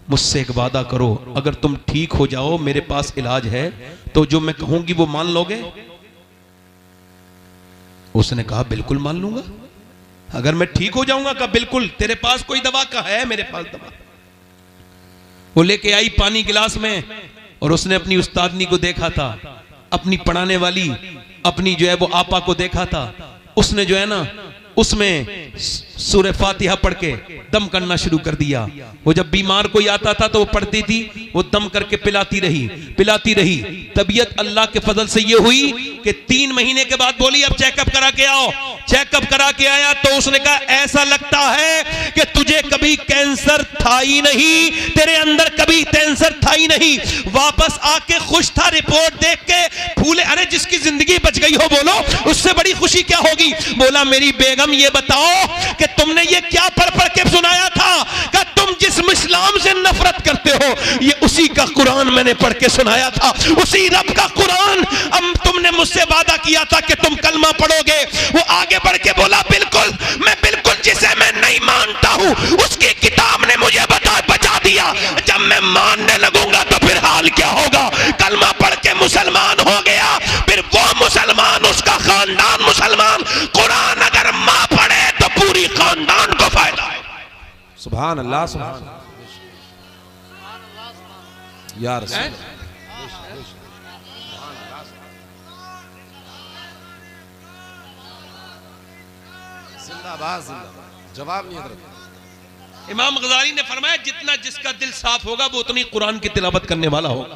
मुझसे एक वादा करो, अगर तुम ठीक हो जाओ, मेरे पास इलाज है, तो जो मैं कहूंगी वो मान लोगे? उसने कहा बिल्कुल मान लूंगा, अगर मैं ठीक हो जाऊंगा। कहा बिल्कुल, तेरे पास कोई दवा? का है मेरे पास दवा। वो लेके आई पानी गिलास में और उसने अपनी उस्तादनी को देखा था, अपनी पढ़ाने वाली अपनी जो है वो आपा को देखा था। उसने जो है ना उसमें सूरह फातिहा पढ़ के दम करना शुरू कर दिया। वो जब बीमार कोई आता था तो वो पढ़ती थी, वो दम करके पिलाती रही। तबीयत अल्लाह के फजल से ये हुई कि 3 महीने के बाद बोली अब चेकअप करा के आओ। चेकअप करा के आया तो उसने कहा ऐसा लगता है कि तुझे कभी कैंसर था ही नहीं, तेरे अंदर कभी कैंसर था ही नहीं। वापस आके खुश था, रिपोर्ट देख के फूले। अरे जिसकी जिंदगी बच गई हो बोलो, उससे बड़ी खुशी क्या होगी? बोला मेरी बेगम ये बताओ कि तुमने ये क्या पढ़ के सुनाया था? कि तुम जिस इस्लाम से नफरत करते हो, ये उसी का कुरान मैंने पढ़ के सुनाया था, उसी रब का कुरान। अब तुमने मुझसे वादा किया था कि तुम कलमा पढ़ोगे। वो आगे बढ़ के बोला बिल्कुल, मैं बिल्कुल जिसे मैं नहीं मानता हूं उसकी किताब ने मुझे बचा दिया। जब मैं मानने लगूंगा तो फिर हाल क्या होगा? कलमा पढ़ के मुसलमान हो गया, फिर वो मुसलमान, उसका खानदान मुसलमान। कुरान अगर मां पढ़े तो पूरी खानदान को फायदा है। सुभान अल्लाह, सुभान अल्लाह। या रसूल, जिंदाबाद, जिंदाबाद। जवाब नहीं हजरत। इमाम गजाली ने फरमाया जितना जिसका दिल साफ होगा वो उतनी कुरान की तिलावत करने वाला होगा।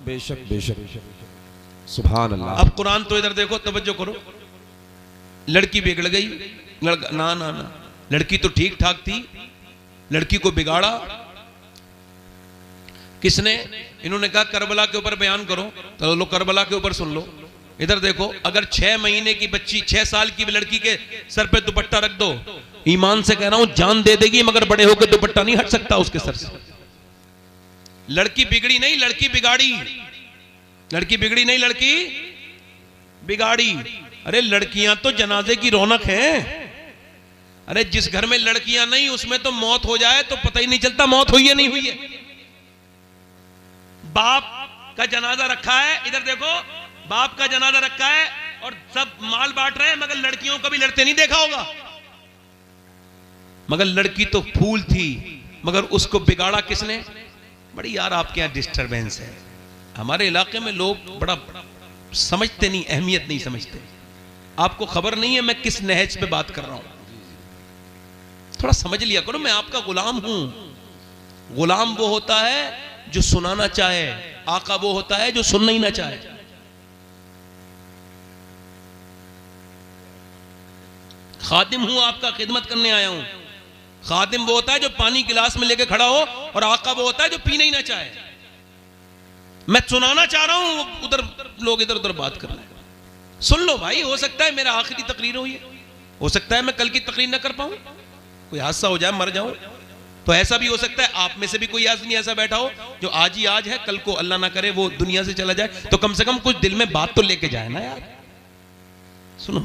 बेशक बेशक, सुभान अल्लाह। अब कुरान तो इधर देखो, तवज्जो करो। लड़की बिगड़ गई, ना ना ना, लड़की तो ठीक ठाक थी, लड़की को बिगाड़ा किसने? इन्होंने कहा करबला के ऊपर बयान करो, तो लो करबला के ऊपर सुन लो। इधर देखो, अगर 6 महीने की बच्ची, 6 साल की लड़की के सर पे दुपट्टा रख दो, ईमान से कह रहा हूं जान दे देगी, मगर बड़े होकर दुपट्टा नहीं हट सकता उसके सर से। लड़की बिगड़ी नहीं, लड़की बिगाड़ी। लड़की बिगड़ी नहीं, लड़की बिगाड़ी। अरे लड़कियां तो जनाजे की रौनक है। अरे जिस घर में लड़कियां नहीं उसमें तो मौत हो जाए तो पता ही नहीं चलता मौत हुई है नहीं हुई है। बाप का जनाजा रखा है, इधर देखो, बाप का जनाजा रखा है और सब माल बांट रहे हैं, मगर लड़कियों को भी लड़ते नहीं देखा होगा। मगर लड़की तो फूल थी, मगर उसको बिगाड़ा किसने? बड़ी यार आपके यहां डिस्टरबेंस है। हमारे इलाके में लोग बड़ा समझते नहीं, अहमियत नहीं समझते। आपको खबर नहीं है मैं किस नहज पे बात कर रहा हूं, थोड़ा समझ लिया करो। मैं आपका गुलाम हूं। गुलाम वो होता है जो सुनाना चाहे, आका वो होता है जो सुनना ही ना चाहे। खादिम हूं, आपका खिदमत करने आया हूं। खादिम वो होता है जो पानी गिलास में लेके खड़ा हो, और आका वो होता है जो पीना ही ना चाहे। मैं सुनाना चाह रहा हूं, उधर लोग इधर उधर बात कर रहे हैं। सुन लो भाई, हो सकता है मेरा आखिरी तकरीर हो सकता है मैं कल की तकरीर ना कर पाऊं, कोई हादसा हो जाए, मर जाऊं। तो ऐसा भी हो सकता है आप में से भी कोई आदमी ऐसा बैठा हो जो आज ही आज है, कल को अल्लाह ना करे वो दुनिया से चला जाए, तो कम से कम कुछ दिल में बात तो लेके जाए ना यार। सुनो,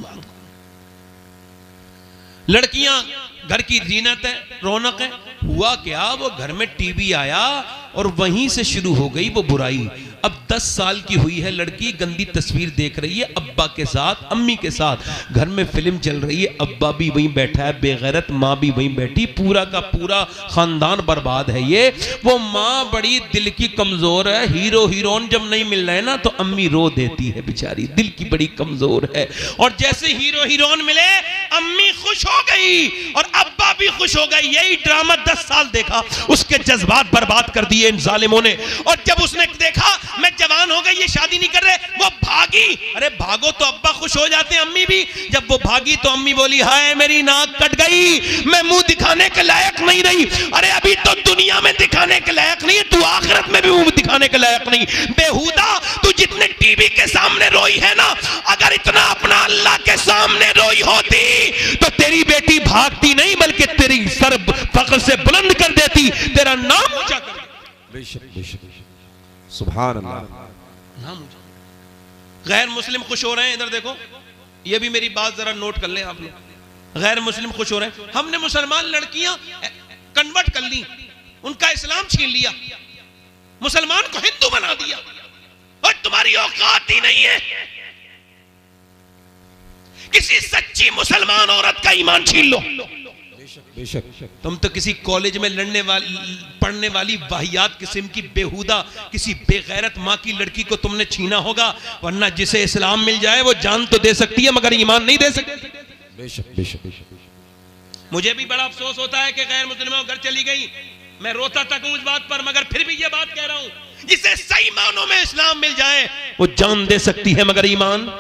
लड़कियां घर की जीनत है, रौनक है। हुआ क्या, वो घर में टीवी आया और वहीं से शुरू हो गई वो बुराई। अब 10 साल की हुई है लड़की, गंदी तस्वीर देख रही है अब्बा के साथ, अम्मी के साथ। घर में फिल्म चल रही है, अब्बा भी वहीं बैठा है बेगैरत, माँ भी वहीं बैठी, पूरा का पूरा खानदान बर्बाद है ये। वो माँ बड़ी दिल की कमजोर है, हीरो हीरोइन जब नहीं मिल रहे ना तो अम्मी रो देती है बेचारी, दिल की बड़ी कमजोर है। और जैसे हीरो हीरोइन मिले अम्मी खुश हो गई और अब्बा भी खुश हो गई। यही ड्रामा 10 साल देखा, उसके जज्बात बर्बाद कर दिए इन जालिमों ने। और जब उसने देखा मैं जवान हो गई, ये शादी नहीं कर रहे, वो भागी। अरे भागो तो अब्बा खुश हो जाते हैं, अम्मी भी। जब वो भागी तो अम्मी बोली हाय मेरी नाक कट गई, मैं मुंह दिखाने के लायक नहीं रही। अरे अभी तो दुनिया में दिखाने के लायक नहीं है, तू आखिरत में भी मुंह दिखाने के लायक नहीं। बेहुदा, तू जितने टीवी के सामने रोई है ना, अगर इतना अपना अल्लाह के सामने रोई होती तो तेरी बेटी भागती नहीं बल्कि तेरी सर फख्र से बुलंद कर देती, तेरा नाम ऊंचा कर देती। बेशक बेशक, सुभान अल्लाह। नाम ऊंचा। गैर मुस्लिम खुश हो रहे हैं, इधर देखो, ये भी मेरी बात जरा नोट कर लें आप लोग। गैर मुस्लिम खुश हो रहे हैं, हमने मुसलमान लड़कियां कन्वर्ट कर ली, उनका इस्लाम छीन लिया, मुसलमान को हिंदू बना दिया। और तुम्हारी औकात ही नहीं है किसी सच्ची मुसलमान औरत का ईमान छीन लो। बेशक, तुम तो किसी कॉलेज में पढ़ने वाली वाहियात किस्म की बेहुदा किसी बेगैरत माँ की लड़की को तुमने छीना होगा, वरना जिसे इस्लाम मिल जाए वो जान तो दे सकती है मगर ईमान नहीं दे सकती। बेशक बेशक। मुझे भी बड़ा अफसोस होता है कि गैर मुस्लिमों घर चली गई, मैं रोता तक हूं उस बात पर, मगर फिर भी ये बात कह रहा हूं, जिसे सही मानों में इस्लाम मिल जाए वो जान दे सकती है मगर ईमान,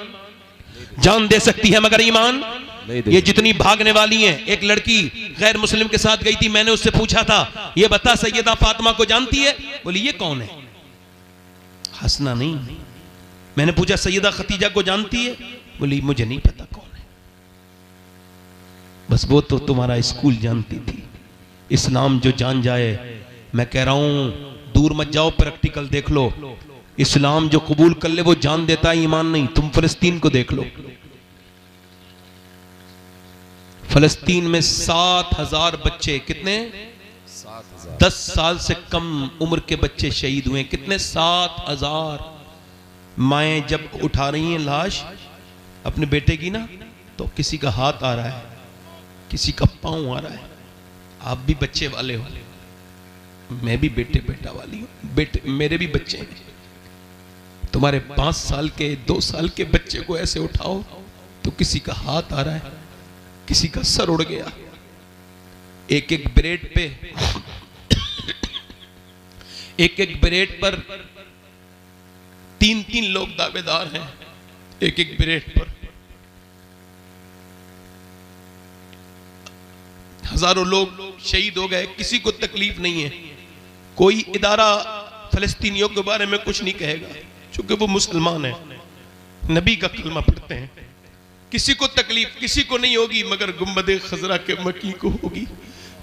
जान दे सकती है मगर ईमान। ये जितनी भागने वाली हैं, एक लड़की गैर मुस्लिम के साथ गई थी, मैंने उससे पूछा था ये बता सैयदा फातिमा को जानती है? बोली ये कौन है? हंसना नहीं। मैंने पूछा सैयदा खतीजा को जानती है? बोली मुझे नहीं पता कौन है, बस वो तो तुम्हारा स्कूल जानती थी। इस्लाम जो जान जाए, मैं कह रहा हूं दूर मत जाओ, प्रैक्टिकल देख लो, इस्लाम जो कबूल कर ले वो जान देता है, ईमान नहीं। तुम फिलिस्तीन को देख लो, फिलिस्तीन में 7,000 बच्चे, कितने? 10 साल से कम उम्र के बच्चे शहीद हुए। कितने? 7,000। माएं जब उठा रही हैं लाश अपने बेटे की ना, तो किसी का हाथ आ रहा है, किसी का पांव आ रहा है। आप भी बच्चे वाले हो, मैं भी बेटा वाली हूं, बेटे मेरे भी बच्चे हैं। तुम्हारे 5 साल के 2 साल के बच्चे को ऐसे उठाओ तो किसी का हाथ आ रहा है, किसी का सर उड़ गया। एक एक ब्रेड पे एक ब्रेड पर 3-3 लोग दावेदार हैं, एक ब्रेड पर। हजारों लोग शहीद हो गए, किसी को तकलीफ नहीं है। कोई इदारा फलस्तीनियों के बारे में कुछ नहीं कहेगा क्योंकि वो मुसलमान है, नबी का कलमा पढ़ते हैं। किसी को तकलीफ किसी को नहीं होगी मगर गुंबदे खजरा के मकी को होगी।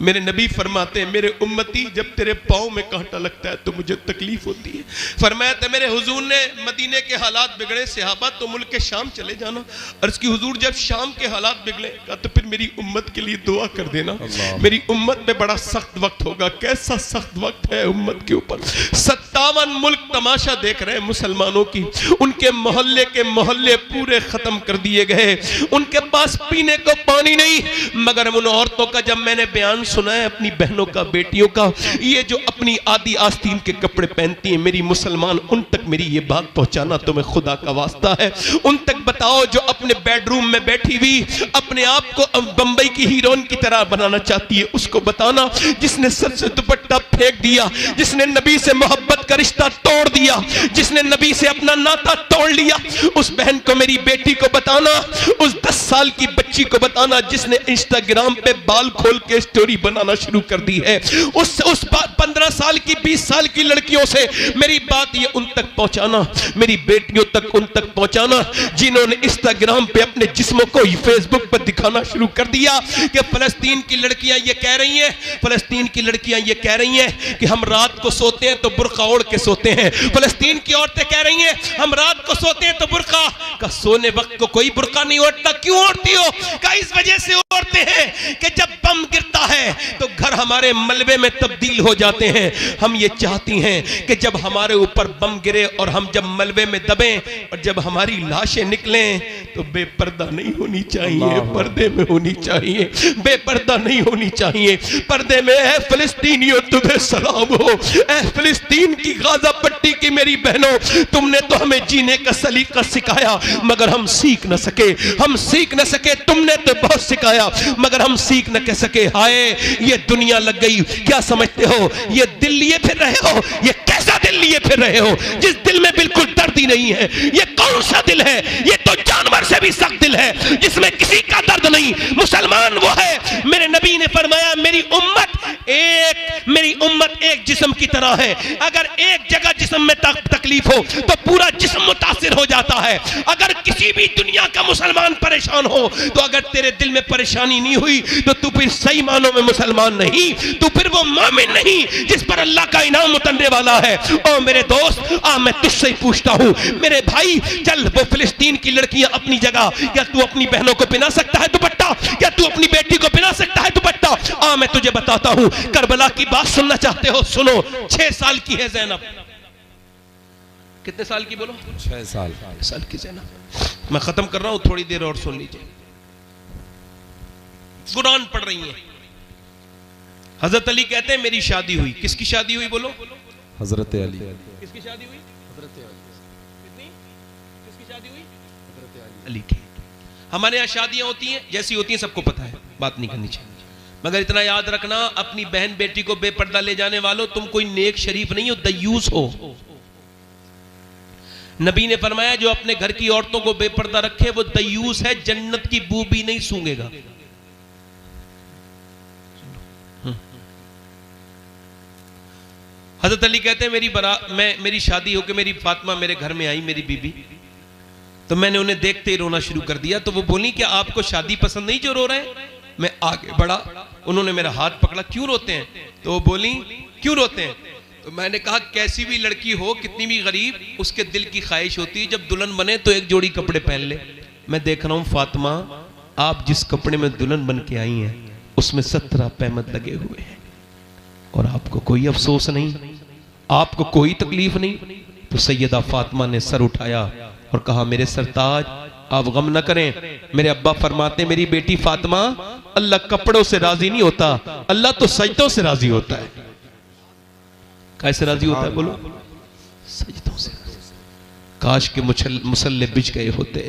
मेरे नबी फरमाते हैं मेरे उम्मती जब तेरे पाँव में कांटा लगता है तो मुझे तकलीफ होती है। फरमाया था मेरे हुजूर ने मदीने के हालात बिगड़े, सहाबा तो मुल्क के शाम चले जाना। अर्ज की हुजूर जब शाम के हालात बिगड़े का तो फिर मेरी उम्मत के लिए दुआ कर देना, मेरी उम्मत में बड़ा सख्त वक्त होगा। कैसा सख्त वक्त है उम्मत के ऊपर? 57 मुल्क तमाशा देख रहे हैं मुसलमानों की, उनके मोहल्ले के मोहल्ले पूरे खत्म कर दिए गए, उनके पास पीने को पानी नहीं। मगर उन औरतों का जब मैंने बयान सुना है अपनी बहनों का, बेटियों का, ये जो अपनी आदि आस्तीन के कपड़े पहनती हैं, मेरी मुसलमान उन तक मेरी ये बात पहुंचाना तुम्हें खुदा का वास्ता है। उन तक बताओ जो अपने बेडरूम में बैठी हुई अपने आप को बंबई की हीरोइन की तरह बनाना चाहती है, उसको बताना। जिसने सर से दुपट्टा फेंक दिया, जिसने नबी से मोहब्बत का रिश्ता तोड़ दिया, जिसने नबी से अपना नाता तोड़ लिया, उस बहन को, मेरी बेटी को बताना। उस 10 साल की बच्ची को बताना जिसने इंस्टाग्राम पे बाल खोल के स्टोरी बनाना शुरू कर दी है। उस 15 साल की 20 साल की लड़कियों से मेरी बात ये उन तक पहुंचाना, मेरी बेटियों तक उन तक पहुंचाना जिन्होंने इंस्टाग्राम पे अपने जिस्मों को फेसबुक पर दिखाना शुरू कर दिया कि फलस्तीन की लड़कियां ये कह रही हैं, फलस्तीन की लड़कियां ये कह रही हैं कि हम रात को सोते हैं तो बुर्का ओढ़ के सोते हैं। फलस्तीन की औरतें कह रही हैं हम रात को सोते हैं तो बुर्का बुर्का का सोने वक्त को कोई बुर्का नहीं ओढ़ता। क्यों ओढ़ती हो? का इस वजह से ओढ़ते हैं कि जब बम गिरता है तो घर हमारे मलबे में तब्दील हो जाते हैं। हम ये चाहती हैं कि जब हमारे ऊपर बम गिरे और हम जब मलबे में दबें और जब हमारी लाशें निकलें तो बेपर्दा नहीं होनी चाहिए, पर्दे में होनी चाहिए, बेपर्दा नहीं होनी चाहिए, पर्दे में। है फिलिस्तीनियों तुम्हें सलाम हो, ऐ फिलिस्तीन की गाजा पट्टी की मेरी बहनों, तुमने तो हमें जीने का सलीका सिखाया मगर हम सीख न सके, हम सीख न सके। तुमने तो बहुत सिखाया मगर हम सीख न कह सके। हाय ये दुनिया लग गई। क्या समझते हो ये दिल लिए फिर रहे हो? ये कैसा दिल लिए फिर रहे हो जिस दिल में बिल्कुल दर्द ही नहीं है? ये कौन सा दिल है? ये तो जानवर से भी सख्त दिल है जिसमें किसी का दर्द नहीं। मुसलमान वो है, मेरे नबी ने फरमाया मेरी उम्मत एक जिस्म की तरह है। अगर एक जगह जिस्म में तकलीफ हो तो पूरा जिस्म मुतासिर हो जाता है। अगर किसी भी दुनिया का मुसलमान परेशान हो तो अगर तेरे दिल में परेशानी नहीं हुई तो तू फिर सही मानों में मुसलमान नहीं, तू फिर वो मोमिन नहीं जिस पर अल्लाह का इनाम उतरने वाला है। ओ मेरे दोस्त, मैं तुझसे ही पूछता हूं मेरे भाई, चल वो फिलिस्तीन की लड़कियां अपनी जगह, क्या तू अपनी बहनों को पहना सकता है दुपट्टा? क्या तू अपनी बेटी को पहना सकता है दुपट्टा? मैं तुझे बताता हूं, करबला की बात सुनना चाहते हो? सुनो। 6 साल की है ज़ैनब। कितने साल की बोलो? 6 साल की ज़ैनब। मैं खत्म कर रहा हूं, थोड़ी देर और सुन लीजिए। कुरान पढ़ रही है। हजरत अली कहते हैं मेरी शादी हुई। किसकी शादी हुई बोलो? हजरत अली। किसकी शादी हुई? हजरत अली। कितनी? किसकी शादी हुई? हजरत अली की। हमारे यहाँ शादियां होती हैं, जैसी होती हैं सबको पता है, बात नहीं करनी चाहिए। मगर इतना याद रखना, अपनी बहन बेटी को बेपर्दा ले जाने वालों, तुम कोई नेक शरीफ नहीं हो, दयूस हो। नबी ने फरमाया जो अपने घर की औरतों को बेपर्दा रखे वो दयूस है, जन्नत की बू भी नहीं सूंघेगा। हजरत अली कहते हैं मेरी शादी होकर मेरी फातिमा मेरे घर में आई, मेरी बीबी, तो मैंने उन्हें देखते ही रोना शुरू कर दिया। तो वो बोली क्या आपको शादी पसंद नहीं जो रो रहे हैं? मैं आगे बढ़ा, उन्होंने मेरा हाथ पकड़ा, क्यों रोते हैं? तो वो बोली क्यों रोते हैं? तो मैंने कहा कैसी भी लड़की हो, कितनी भी गरीब, उसके दिल की ख्वाहिश होती है जब दुल्हन बने तो एक जोड़ी कपड़े पहन ले। मैं देख रहा हूं फातिमा, आप जिस कपड़े में दुल्हन बन के आई हैं उसमें 17 पैमद लगे हुए हैं और आपको कोई अफसोस नहीं, आपको कोई तकलीफ नहीं। तो सैयदा फातिमा ने सर उठाया और कहा मेरे सरताज आप गम न करें। मेरे अब्बा फरमाते मेरी बेटी फातिमा, अल्लाह कपड़ों से राजी नहीं होता, अल्लाह तो सजदों से राजी होता है। कैसे राजी होता है बोलो? सजदों से। काश के मुसल्ले बिछ गए होते,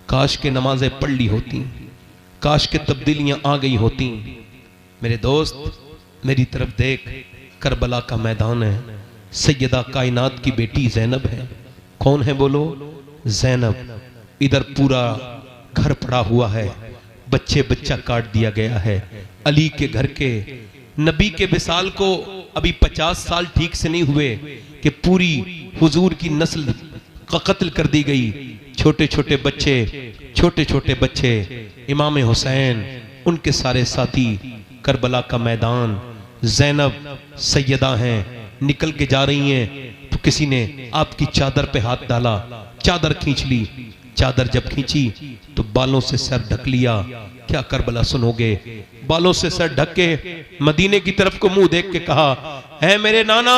काश के नमाजें पढ़ ली होती, काश के तब्दीलियां आ गई होती। मेरे दोस्त मेरी तरफ देख, करबला का मैदान है, सैयदा कायनात की बेटी ज़ैनब है। कौन है बोलो? ज़ैनब। इधर पूरा घर पड़ा हुआ है, बच्चा काट दिया गया है। अली के घर के नबी के विसाल को अभी 50 साल ठीक से नहीं हुए कि पूरी हुजूर की नस्ल का कत्ल कर दी गई। छोटे छोटे बच्चे, इमाम हुसैन, उनके सारे साथी, करबला का मैदान, ज़ैनब सैयदा हैं, निकल के जा रही हैं तो किसी ने आपकी चादर पे हाथ डाला, चादर खींच ली। चादर जब खींची तो बालों से सर ढक लिया। क्या करबला सुनोगे? बालों से सर ढक के मदीने की तरफ को मुंह देख के कहा, है मेरे नाना,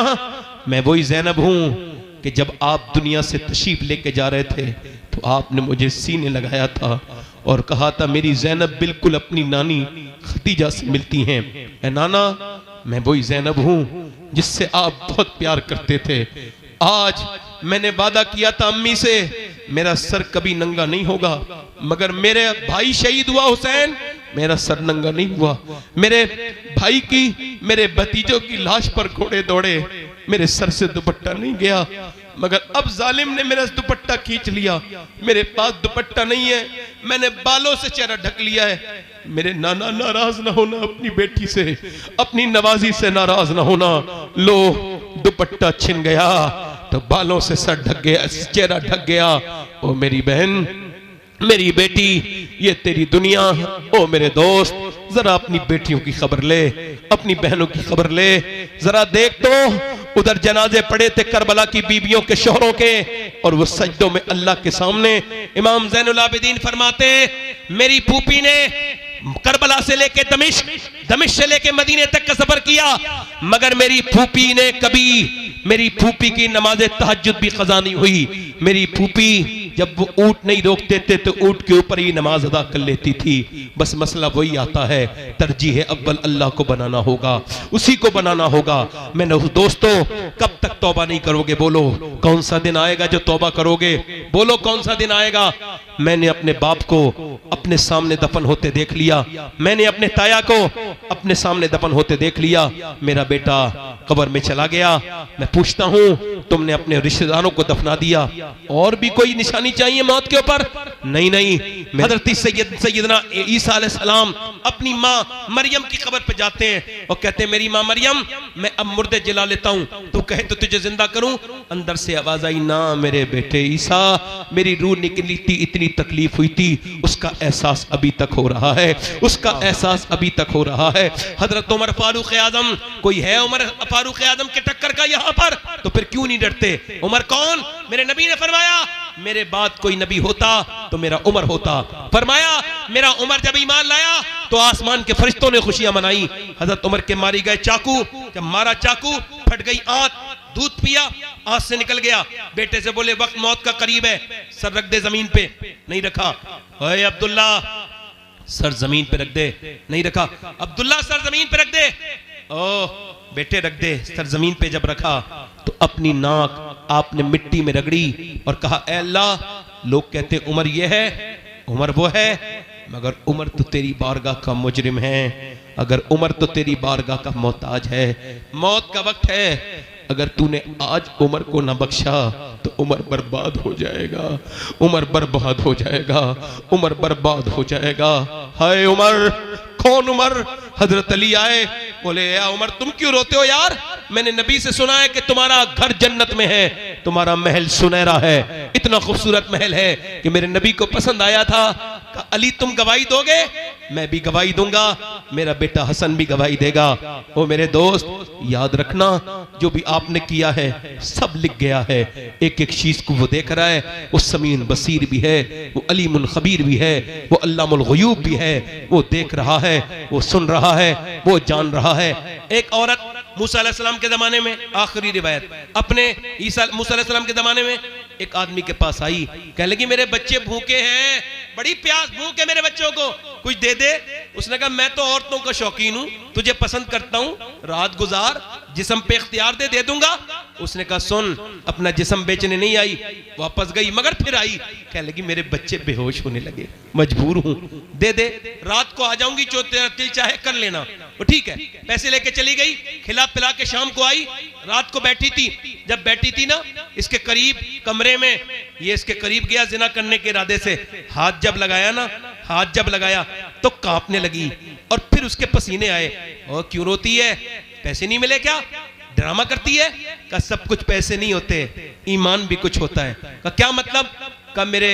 मैं वही ज़ैनब हूं कि जब आप दुनिया से तशरीफ लेके जा रहे थे तो आपने मुझे सीने लगाया था और कहा था मेरी ज़ैनब बिल्कुल अपनी नानी खदीजा से मिलती हैं। ऐ नाना, मैं वही ज़ैनब हूं जिससे आप बहुत प्यार करते थे। आज मैंने वादा किया था अम्मी से मेरा सर कभी नंगा नहीं होगा, मगर मेरे भाई शहीद हुआ हुसैन, मेरा सर नंगा नहीं हुआ। मेरे भाई की, मेरे भतीजों की लाश पर घोड़े दौड़े, मेरे सर से दुपट्टा नहीं गया, मगर अब जालिम ने मेरा दुपट्टा खींच लिया। मेरे पास दुपट्टा नहीं है, मैंने बालों से चेहरा ढक लिया है। मेरे नाना नाराज ना होना अपनी बेटी से, अपनी नवाजी से नाराज ना होना। लो दुपट्टा छिन गया तो बालों से सर ढक गया, चेहरा ढक गया। ओ मेरी बहन, मेरी बेटी, ये तेरी दुनिया। ओ मेरे दोस्त, जरा अपनी बेटियों की खबर ले, अपनी बहनों की खबर ले, जरा देख तो उधर जनाजे पड़े थे करबला की बीबियों के शोहरों के, और वो सजदों में अल्लाह के सामने। इमाम ज़ैनुल आबिदीन फरमाते हैं मेरी फूफी ने करबला से लेके दमिश्क, दमिश्क से लेके मदीने तक का सफर किया, मगर मेरी फूफी ने कभी, मेरी फूफी की नमाज तहज्जुद भी क़ज़ा नहीं हुई। मेरी फूफी जब वो ऊंट नहीं रोकते थे तो ऊंट के ऊपर ही नमाज अदा कर लेती थी। बस मसला वही आता है, तरजीह अव्वल अल्लाह को बनाना होगा, उसी को बनाना होगा। मैंने दोस्तों, कब तक तौबा नहीं करोगे? बोलो कौन सा दिन आएगा जो तौबा करोगे? बोलो कौन सा दिन आएगा? मैंने अपने बाप को अपने सामने दफन होते देख लिया, मैंने अपने ताया को अपने सामने दफन होते देख लिया। मेरा बेटा कब्र में चला गया, मैं पूछता हूं तुमने अपने रिश्तेदारों को दफना दिया, और भी कोई निशानी चाहिए मौत के ऊपर? नहीं नहीं। हजरत सैयदना ईसा अलैहिस्सलाम अपनी माँ मरियम की कब्र पे जाते हैं और कहते हैं मेरी माँ मरियम, मैं अब मुर्दे जला लेता हूँ, तू कहे तो तुझे जिंदा करूं। अंदर से आवाज आई, ना मेरे बेटे ईसा, मेरी रूह निकली थी, इतनी तकलीफ हुई थी, उसका एहसास अभी तक हो रहा है, उसका एहसास अभी तक हो रहा है। हजरत उमर फारूक आजम, कोई है उमर फारूक आजम के टक्कर का यहाँ पर? तो फिर क्यों नहीं डरते? उमर कौन? मेरे नबी ने फरमाया मेरे बाद कोई नबी होता तो मेरा उमर होता। फरमाया मेरा उमर जब ईमान लाया तो आसमान के फरिश्तों ने खुशियां मनाई। हजरत उमर के मारी गए चाकू, जब मारा चाकू फट गई आंत, दूध पिया आंत से निकल गया। बेटे से बोले वक्त मौत का करीब है, सर रख दे जमीन पे, नहीं रखा। ओए अब्दुल्ला सर जमीन पे रख दे, नहीं रखा। अब्दुल्ला सर जमीन पे रख दे, ओ बेटे रख दे। सर जमीन पे जब रखा तो अपनी नाक आपने मिट्टी में रगड़ी और कहा ऐ अल्लाह, लोग कहते उमर ये है, उमर वो है, मगर उमर तो तेरी बारगाह का मुजरिम है, अगर उमर तो तेरी बारगाह का मोहताज है। मौत का वक्त है, अगर तूने आज उमर को न बख्शा तो उमर बर्बाद हो जाएगा, उमर बर्बाद हो जाएगा, उमर बर्बाद हो जाएगा। हाय उमर, कौन उमर? हजरत अली आए, बोले या उमर तुम क्यों रोते हो यार? मैंने नबी से सुना है कि तुम्हारा घर जन्नत में है, तुम्हारा महल सुनहरा है, इतना खूबसूरत महल है कि मेरे नबी को पसंद आया था। अली तुम गवाही दोगे? मैं भी गवाही दूंगा, मेरा बेटा हसन भी गवाही देगा। ओ मेरे दोस्त, याद रखना जो भी आपने किया है सब लिख गया है, एक एक चीज को वो देख रहा है। वो समीन बसीर भी है, वो अलीमुल खबीर भी है, वो अल्लामुल गुयूब भी है, वो देख रहा है, वो सुन रहा है, वो जान रहा है। एक औरत मूसा अलैहिस्सलाम के जमाने में, आखिरी रिवायत, अपने मूसा अलैहिस्सलाम के जमाने में एक आदमी के पास आई, कहने लगी मेरे बच्चे भूखे हैं, बड़ी प्यास भूख है मेरे बच्चों को, कुछ दे दे। उसने कहा मैं तो औरतों का शौकीन हूं, तुझे पसंद करता हूं, रात गुजार, जिस्म पे इख्तियार दे, दे दूंगा। उसने कहा सुन, अपना जिस्म बेचने नहीं आई, वापस गई, मगर फिर आई, कहने लगी मेरे बच्चे बेहोश होने लगे, मजबूर हूं, दे दे, रात को आ जाऊंगी, जो तेरा दिल चाहे कर लेना। वो ठीक है, पैसे लेके चली गई, खिला पिला के शाम को आई, रात को बैठी थी, जब बैठी थी ना इसके करीब कमरे में, ये इसके करीब गया जिना करने के इरादे से, हाथ जब लगाया ना, हाथ जब लगाया तो कांपने लगी और फिर उसके पसीने आए। और क्यों रोती है? पैसे नहीं मिले क्या? ड्रामा करती है? का सब कुछ पैसे नहीं होते, ईमान भी कुछ होता है। का क्या मतलब? का मेरे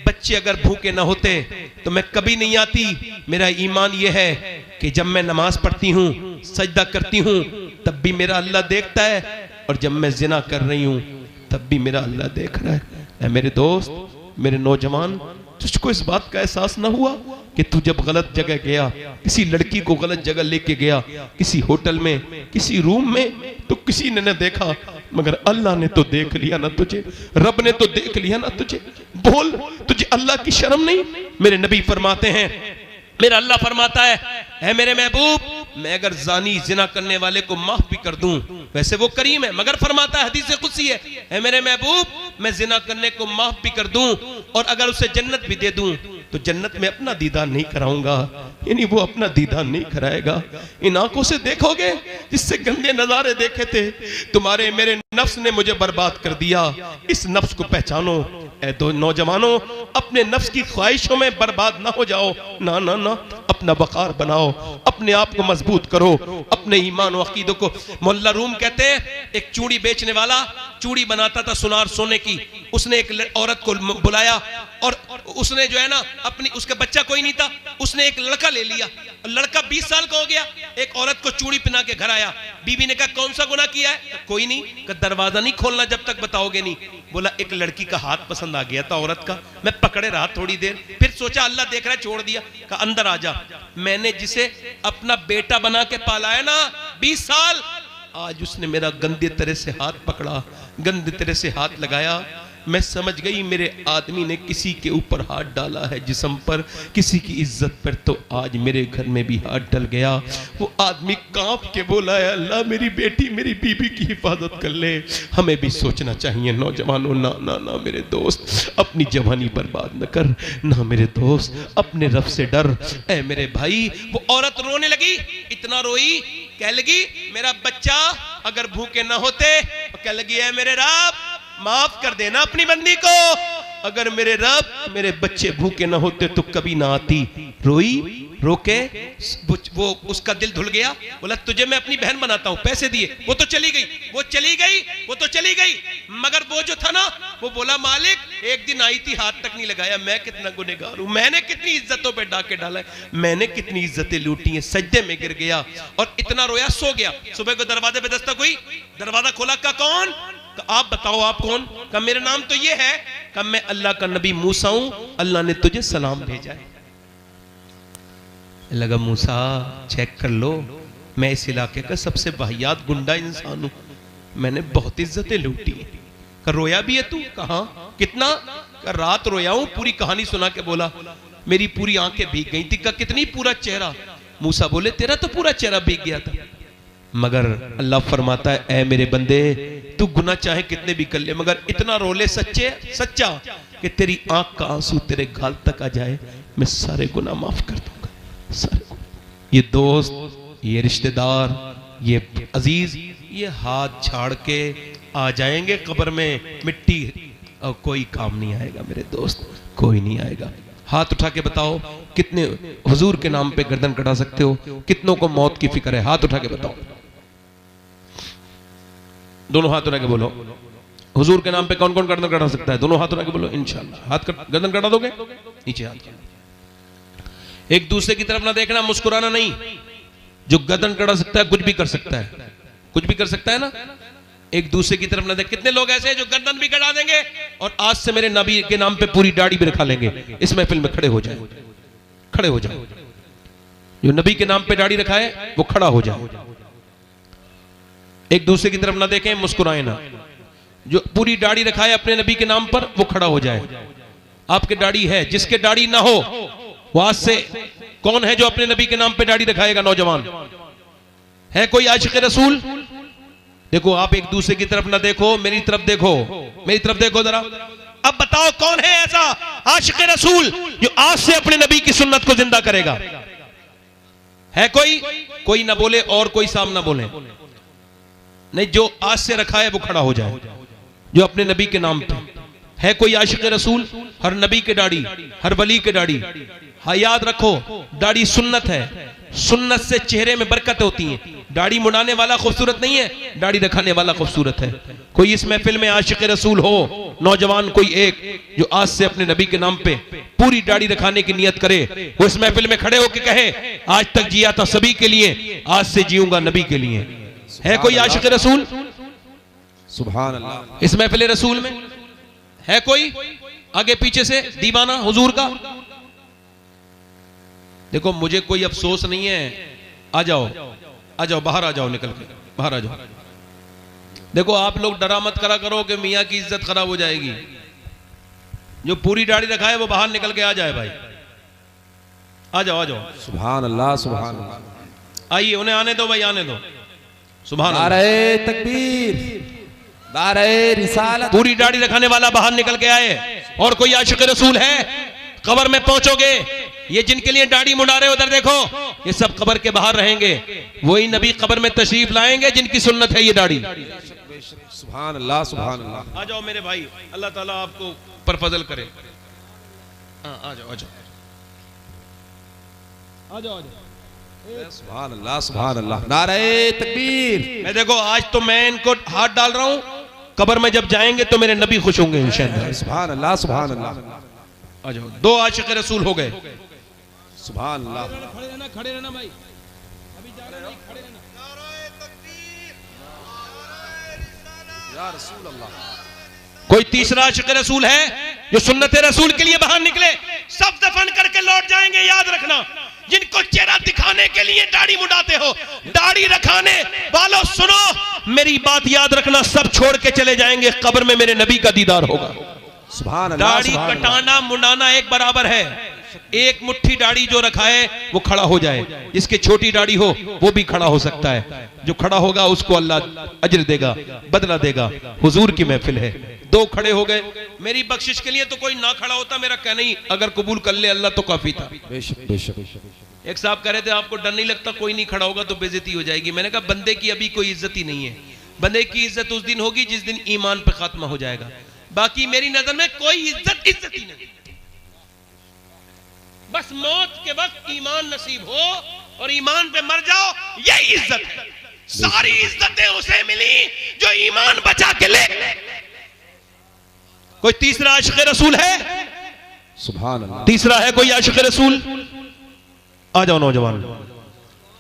बच्चे अगर भूखे ना होते तो मैं कभी नहीं आती। मेरा ईमान यह है कि जब मैं नमाज पढ़ती हूँ, सजदा करती हूँ, तब भी मेरा अल्लाह देखता है, और जब मैं जिना कर रही हूँ तब भी मेरा अल्लाह देख रहा है। ऐ मेरे दोस्त, मेरे नौजवान, तुझको इस बात का एहसास ना हुआ कि तू जब गलत जगह गया, किसी लड़की को गलत जगह लेके गया, किसी होटल में, किसी रूम में, तो किसी ने न देखा, मगर अल्लाह ने तो देख लिया ना तुझे, रब ने तो देख लिया ना तुझे। बोल, तुझे अल्लाह की शर्म नहीं? मेरे नबी फरमाते हैं, मेरा अल्लाह फरमाता है मेरे महबूब, मैं अगर जानी जिना करने वाले को माफ भी कर दूं, वैसे वो करीम है, मगर फरमाता है, हदीस कुदसी है मेरे महबूब, मैं जिना करने को माफ भी कर दूं और अगर उसे जन्नत भी दे दूं तो जन्नत में अपना दीदार नहीं कराऊंगा, यानी वो अपना दीदार नहीं कराएगा। इन आंखों से देखोगे जिससे गंदे नजारे देखे थे, तुम्हारे मेरे नफ्स ने मुझे बर्बाद कर दिया। इस नफ्स को पहचानो। ऐ दो नौजवानों, अपने नफ्स की ख्वाहिशों में बर्बाद ना हो जाओ, ना ना ना, अपना वकार बनाओ, अपने आप को मजबूत करो, अपने ईमान और अकीदों को। मोहल्ला रूम कहते हैं, एक चूड़ी बेचने वाला चूड़ी बनाता था सुनार सोने की, उसने एक औरत को बुलाया और उसने जो है ना अपनी, उसका बच्चा कोई नहीं था, उसने एक लड़का ले लिया, लड़का 20 साल का हो गया, एक औरत को चूड़ी पहना के घर आया। बीबी ने कहा कौन सा गुनाह किया है? कोई नहीं। कहा दरवाजा नहीं खोलना जब तक बताओगे नहीं। बोला एक लड़की का हाथ पसंद आ गया था औरत का, मैं पकड़े रहा थोड़ी देर, फिर सोचा अल्लाह देख रहा है, छोड़ दिया। कहा अंदर आ जा। मैंने जिसे अपना बेटा बना के पाला है ना 20 साल, आज उसने मेरा गंदे तरह से हाथ पकड़ा, गंदे तरह से हाथ लगाया। मैं समझ गई मेरे आदमी ने किसी के ऊपर हाथ डाला है, जिस्म पर, किसी की इज्जत पर, तो आज मेरे घर में भी हाथ डल गया। वो आदमी कांप के बोला है अल्लाह मेरी बेटी मेरी बीबी की हिफाजत कर ले। हमें भी सोचना चाहिए नौजवानों, ना ना ना मेरे दोस्त, अपनी जवानी बर्बाद न कर, ना मेरे दोस्त, अपने रब से डर। ऐ मेरे भाई, वो औरत रोने लगी, इतना रोई, कह लगी मेरा बच्चा अगर भूखे ना होते, तो कह लगी है मेरे रब माफ कर देना अपनी बंदी को, अगर मेरे रब मेरे बच्चे भूखे ना होते तो कभी ना आती। रोई, रोके, वो उसका दिल धुल गया। बोला तुझे मैं अपनी बहन बनाता हूं, पैसे दिए, वो तो चली गई, वो चली गई, वो तो चली गई, मगर वो जो था ना, वो बोला मालिक एक दिन आई थी हाथ तक नहीं लगाया, मैं कितना गुनहगार हूं, मैंने कितनी इज्जतों पे डाके डाला है, मैंने कितनी इज्जतें लूटी हैं, सजदे में गिर गया और इतना रोया, सो गया। सुबह को दरवाजे पे दस्तक हुई, दरवाजा खोला, का कौन? तो आप बताओ आप कौन? कहा मेरा नाम तो ये है। कहा मैं अल्लाह का नबी मूसा हूं, अल्लाह ने तुझे सलाम भेजा है। लगा मूसा चेक कर लो, मैं इस इलाके का सबसे वाहियात गुंडा इंसान हूं, मैंने बहुत इज्जतें लूटी। कहा रोया भी है तू? कहा कितना? कहा रात रोया हूं, पूरी कहानी सुना के बोला, मेरी पूरी आंखें भीग गई थी। कहा कितनी? पूरा चेहरा। मूसा बोले तेरा तो पूरा चेहरा भीग गया था। मगर अल्लाह फरमाता है ऐ मेरे बंदे, तू गुनाह चाहे कितने भी कर ले, मगर इतना रोले सच्चा कि तेरी आंख का आंसू तेरे गाल तक आ जाए, मैं सारे गुनाह माफ कर दूंगा, सारे। ये दोस्त, ये रिश्तेदार, ये अजीज, ये हाथ झाड़ के आ जाएंगे कब्र में, मिट्टी और कोई काम नहीं आएगा मेरे दोस्त, कोई नहीं आएगा। हाथ उठा के बताओ कितने हुजूर के नाम पे गर्दन कटा सकते हो? कितनों को मौत की फिक्र है? हाथ उठा के बताओ, दोनों हाथ उठा के बोलो, हुजूर के नाम पे कौन कौन गर्दन कटा सकता है? दोनों हाथ उठा के बोलो इंशाल्लाह। हाथ गर्दन कटा दोगे? नीचे हाथ। एक दूसरे की तरफ ना देखना, मुस्कुराना नहीं। जो गर्दन कटा सकता है कुछ भी कर सकता है, कुछ भी कर सकता है ना। एक दूसरे की तरफ ना देख। कितने लोग ऐसे हैं जो गर्दन भी कटा देंगे और आज से मेरे नबी के नाम पे पूरी दाढ़ी भी रखा लेंगे। इस महफिल में खड़े हो जाए, खड़े हो जाए। जो नबी के नाम पे दाढ़ी रखा है वो खड़ा हो जाए। एक दूसरे की तरफ ना देखें, मुस्कुराए ना। जो पूरी दाढ़ी रखा है अपने नबी के नाम पर वो खड़ा हो जाए। आपके दाढ़ी है, जिसके दाढ़ी ना हो वो आज से, कौन है जो अपने नबी के नाम पे दाढ़ी रखाएगा? नौजवान है कोई आशिक रसूल? देखो आप एक दूसरे की तरफ ना देखो, मेरी तरफ देखो, मेरी तरफ देखो जरा। अब बताओ कौन है ऐसा आशिक रसूल जो आज से अपने नबी की सुन्नत को जिंदा करेगा? है कोई? कोई ना बोले और कोई साम ना बोले। नहीं, जो आज से रखा है वो खड़ा हो जाए, जो अपने नबी के नाम पे है। कोई आशिक रसूल? हर नबी के दाढ़ी, हर वली के दाढ़ी। हाँ याद रखो, दाढ़ी सुन्नत है, सुन्नत से चेहरे में बरकत होती है। दाढ़ी मुड़ाने वाला खूबसूरत नहीं है, दाढ़ी रखाने वाला खूबसूरत है। कोई इस महफिल में आशिक रसूल हो, नौजवान कोई एक, जो आज से अपने नबी के नाम पे पूरी दाढ़ी रखाने की नियत करे, वो इस महफिल में खड़े होकर कहे आज तक जिया था सभी के लिए, आज से जीऊंगा नबी के लिए। है कोई आशिक रसूल? सुभान अल्लाह। इस महफिल रसूल में है कोई आगे पीछे से दीवाना हुजूर का? देखो मुझे कोई अफसोस नहीं है, आ जाओ, आ जाओ, बाहर आ जाओ, निकल के बाहर आ जाओ। देखो आप लोग डरा मत करा करो कि मियाँ की इज्जत खराब हो जाएगी। जो पूरी दाढ़ी रखा है वो बाहर निकल के आ जाए भाई, आ जाओ, आ जाओ। सुभान अल्लाह, सुभान अल्लाह। आइए, उन्हें आने दो भाई, आने दो। सुभान अल्लाह। नारे तकबीर, नारे रिसालत। पूरी दाढ़ी रखने वाला बाहर निकल के आए। और कोई आशिक रसूल है? कब्र में पहुंचोगे, ये जिनके लिए दाढ़ी मुड़ा रहे उधर देखो, ये सब कब्र के बाहर रहेंगे। वही नबी कब्र में तशरीफ लाएंगे जिनकी सुन्नत है ये दाढ़ी। सुभान अल्लाह, सुभान अल्लाह। आ जाओ मेरे भाई, अल्लाह ताला आपको पर फजल करे। आ जाओ, आ जाओ, आ जाओ, आ जाओ। सुभान अल्लाह, सुभान अल्लाह। नारे तकबीर। मैं देखो आज तो मैं इनको हाथ डाल रहा हूं, कब्र में जब जाएंगे तो मेरे नबी खुश होंगे इंशाअल्लाह। सुभान अल्लाह, सुभान अल्लाह। आ जाओ, 2 आशिक रसूल हो गए। सुभान अल्लाह। खड़े रहना भाई, या रसूल अल्लाह। कोई तीसरा आशिक रसूल है जो सुन्नत रसूल के लिए बाहर निकले? सब दफन करके लौट जाएंगे, याद रखना। जिनको चेहरा दिखाने के लिए दाढ़ी मुंडाते हो, दाढ़ी रखाने वालों सुनो मेरी बात याद रखना, सब छोड़ के चले जाएंगे, कब्र में मेरे नबी का दीदार होगा। सुभान अल्लाह। दाढ़ी कटाना मुंडाना एक बराबर है। एक मुट्ठी दाढ़ी जो रखा है वो खड़ा हो जाए, जिसकी छोटी दाढ़ी हो वो भी खड़ा हो सकता है। जो खड़ा होगा उसको अल्लाह अजर देगा, बदला देगा। हुजूर की महफिल है, 2 खड़े हो गए। मेरी बख्शिश के लिए तो कोई ना खड़ा होता, मेरा कहना ही अगर कबूल कर ले अल्लाह तो काफी था। बेशक बेशक। एक साहब कह रहे थे आपको डर नहीं लगता कोई नहीं खड़ा होगा तो बेइज्जती हो जाएगी? मैंने कहा बंदे की अभी कोई इज्जत ही नहीं है। बंदे की इज्जत उस दिन होगी जिस दिन ईमान पे खात्मा हो जाएगा। बाकी मेरी नजर में कोई इज्जत ही नहीं। बस मौत के वक्त ईमान नसीब हो और ईमान पे मर जाओ, यही इज्जत है। सारी इज्जतें उसे मिली जो ईमान बचा के ले। कोई तीसरा आशिक रसूल है? सुभान अल्लाह। तीसरा है कोई आशिक रसूल? आ जाओ नौजवान।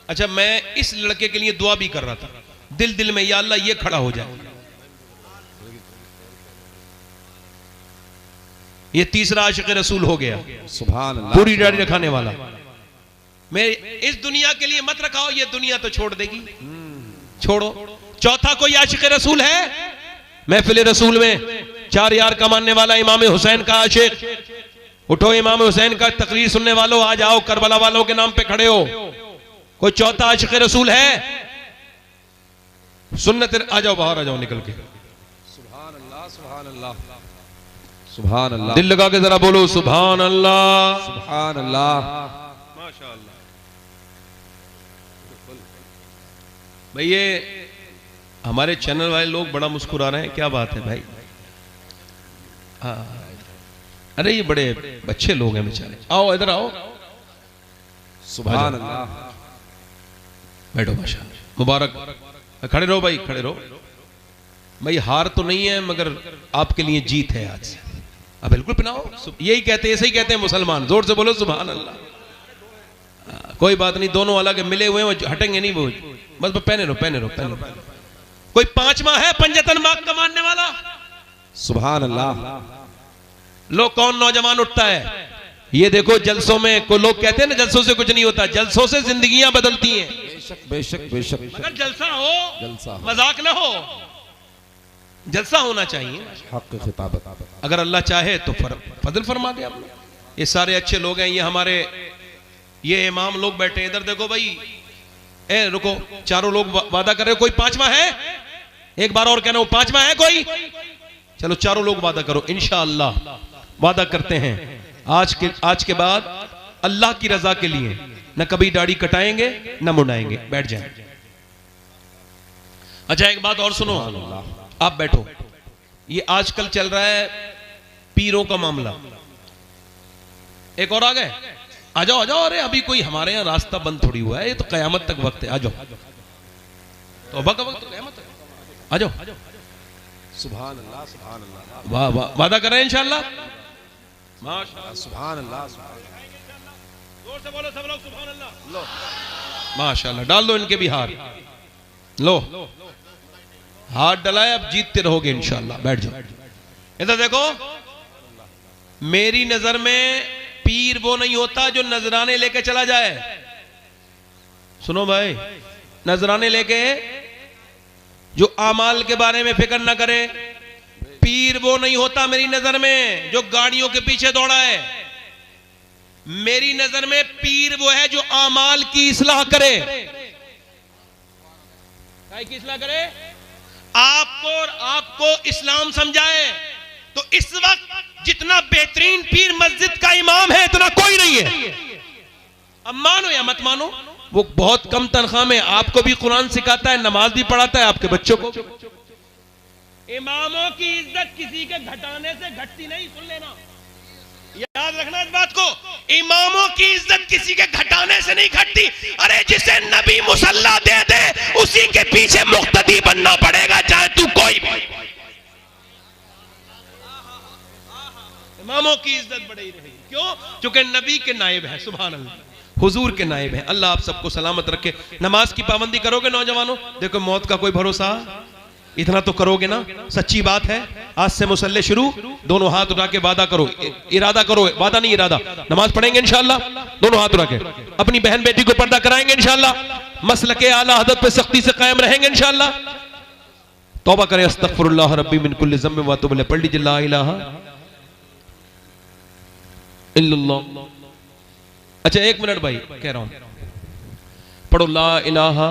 अच्छा, मैं इस लड़के के लिए दुआ भी कर रहा था दिल में, या अल्लाह ये खड़ा हो जाए। ये तीसरा आशिक रसूल हो गया, सुभान अल्लाह। पूरी दाढ़ी रखाने वाला। मैं इस दुनिया के लिए मत रखाओ, ये दुनिया तो छोड़ देगी, छोड़ो। चौथा कोई आशिक रसूल है? महफिल रसूल में 4 यार कमाने वाला इमाम हुसैन का आशिक। उठो इमाम हुसैन का तकरीर सुनने वालों, आ जाओ, करबला वालों के नाम पे खड़े हो। कोई चौथा आशिक रसूल है? सुन्नत, आ जाओ बाहर, आ जाओ निकल के। सुभान अल्लाह। सुभान अल्लाह। सुभान अल्लाह। दिल लगा के जरा बोलो सुभान अल्लाह। सुभान अल्लाह। माशाअल्लाह। भाई ये हमारे चैनल वाले लोग बड़ा मुस्कुरा रहे हैं, क्या बात है भाई? हाँ, अरे ये बड़े अच्छे लोग हैं बेचारे। आओ इधर आओ, सुभान अल्लाह। बैठो माशाअल्लाह, मुबारक। खड़े रहो भाई, खड़े रहो भाई। हार तो नहीं है मगर आपके लिए जीत है आज से। अब बिल्कुल पहनाओ, यही कहते हैं, ऐसे ही कहते हैं मुसलमान। जोर से बोलो सुभान अल्लाह। कोई बात नहीं, दोनों अलग मिले हुए हैं, वो हटेंगे नहीं। वो बस पहने रहो, पहने रहो, पहने रहो। कोई पांचवा है पंजतन मार्क कमाने वाला? सुभान अल्लाह। लो कौन नौजवान उठता है? ये देखो जलसों में को लोग कहते हैं ना जलसों से कुछ नहीं होता, जलसों से जिंदगियां बदलती हैं। बेशक बेशक बेशक। अगर जलसा हो, जलसा मजाक ना हो, जलसा होना चाहिए। हक खिताबत। अगर अल्लाह चाहे तो फजल फरमा दे आपने। ये सारे अच्छे लोग हैं, ये हमारे ये इमाम लोग बैठे हैं। इधर देखो भाई, ए रुको, चारों लोग वादा कर रहे हो। कोई पांचवा है? एक बार और कहना, वो पांचवा है कोई? चलो चारों लोग वादा करो, इंशाअल्लाह वादा करते हैं आज के बाद अल्लाह की रजा के लिए न कभी दाढ़ी कटाएंगे न मुंडाएंगे। बैठ जाए। अच्छा एक बात और सुनो, आप बैठो। ये आजकल चल रहा है पीरों का मामला। एक और आ गए, आ जाओ आ जाओ। अरे अभी कोई हमारे यहाँ रास्ता बंद थोड़ी हुआ है, ये तो कयामत तक वक्त है। आ जाओ, तो वक्त तो कयामत तक। आ जाओ। सुभान अल्लाह। सुभान अल्लाह। वाह वाह, वादा कर रहे हैं इंशाअल्लाह। माशाअल्लाह। सुभान अल्लाह। जोर से बोलो सब लोग सुभान अल्लाह। लो माशाअल्लाह, डाल दो इनके भी हार। लो हाथ डलाए, अब जीतते रहोगे इंशाअल्लाह। बैठ जाओ। इधर देखो, मेरी नजर में पीर वो नहीं होता जो नजराने लेके चला जाए। सुनो भाई, नजराने लेके जो आमाल के बारे में फिक्र ना करे। पीर वो नहीं होता मेरी नजर में जो गाड़ियों के पीछे दौड़ा है। मेरी नजर में पीर वो है जो आमाल की इस्लाह करे। काय की इस्लाह करे? आपको और आपको इस्लाम समझाए। तो इस वक्त जितना बेहतरीन पीर मस्जिद का इमाम है इतना कोई नहीं है। अब मानो या मत मानो, वो बहुत कम तनख्वाह में आपको भी कुरान सिखाता है, नमाज भी पढ़ाता है, आपके बच्चों को। इमामों की इज्जत किसी के घटाने से घटती नहीं, सुन लेना, याद रखना इस बात को। इमामों की इज्जत किसी के घटाने से नहीं घटती। अरे जिसे नबी मुसल्ला दे दे उसी के पीछे मुक्तदी बनना पड़ेगा, चाहे तू कोई भी। इमामों की इज्जत बढ़ी रही। क्यों? क्योंकि नबी के नायब है, सुभान अल्लाह, हुजूर के नायब है। अल्लाह आप सबको सलामत रखे। नमाज की पाबंदी करोगे नौजवानों? देखो मौत का कोई भरोसा, इतना तो करोगे ना? सच्ची बात है। आज से मुसल्ले शुरू, दोनों हाथ उठा के वादा करो, इरादा करो, वादा नहीं इरादा, नमाज पढ़ेंगे इंशाअल्लाह, दोनों हाथ उठा के। अपनी बहन बेटी को पर्दा कराएंगे इंशाअल्लाह, मसलके आला हदरत पे सख्ती से कायम रहेंगे इंशाअल्लाह। तौबा करें, अस्तगफिरुल्लाह रब्बी मिन कुल्लि ज़म्बिन व अतूबु इलैह। पढ़ लीजिए ला इलाहा इल्लल्लाह। अच्छा 1 मिनट भाई कह रहा हूं, पढ़ो ला इलाहा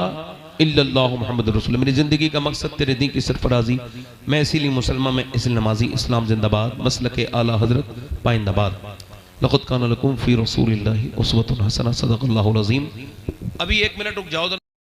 इल्लल्लाह मुहम्मद रसूलुल्लाह। मेरी जिंदगी का मकसद तेरे दीन की सरफराजी, मैं इसीलिए मुसलमान में इसलिए नमाजी, इस्लाम जिंदाबाद, मसलके आला हजरत पाइंदाबाद। लक़द काना लकुम फ़ी रसूलिल्लाहि उस्वतुन हसना, सदक़ल्लाहुल अज़ीम। अभी 1 मिनट रुक जाओ।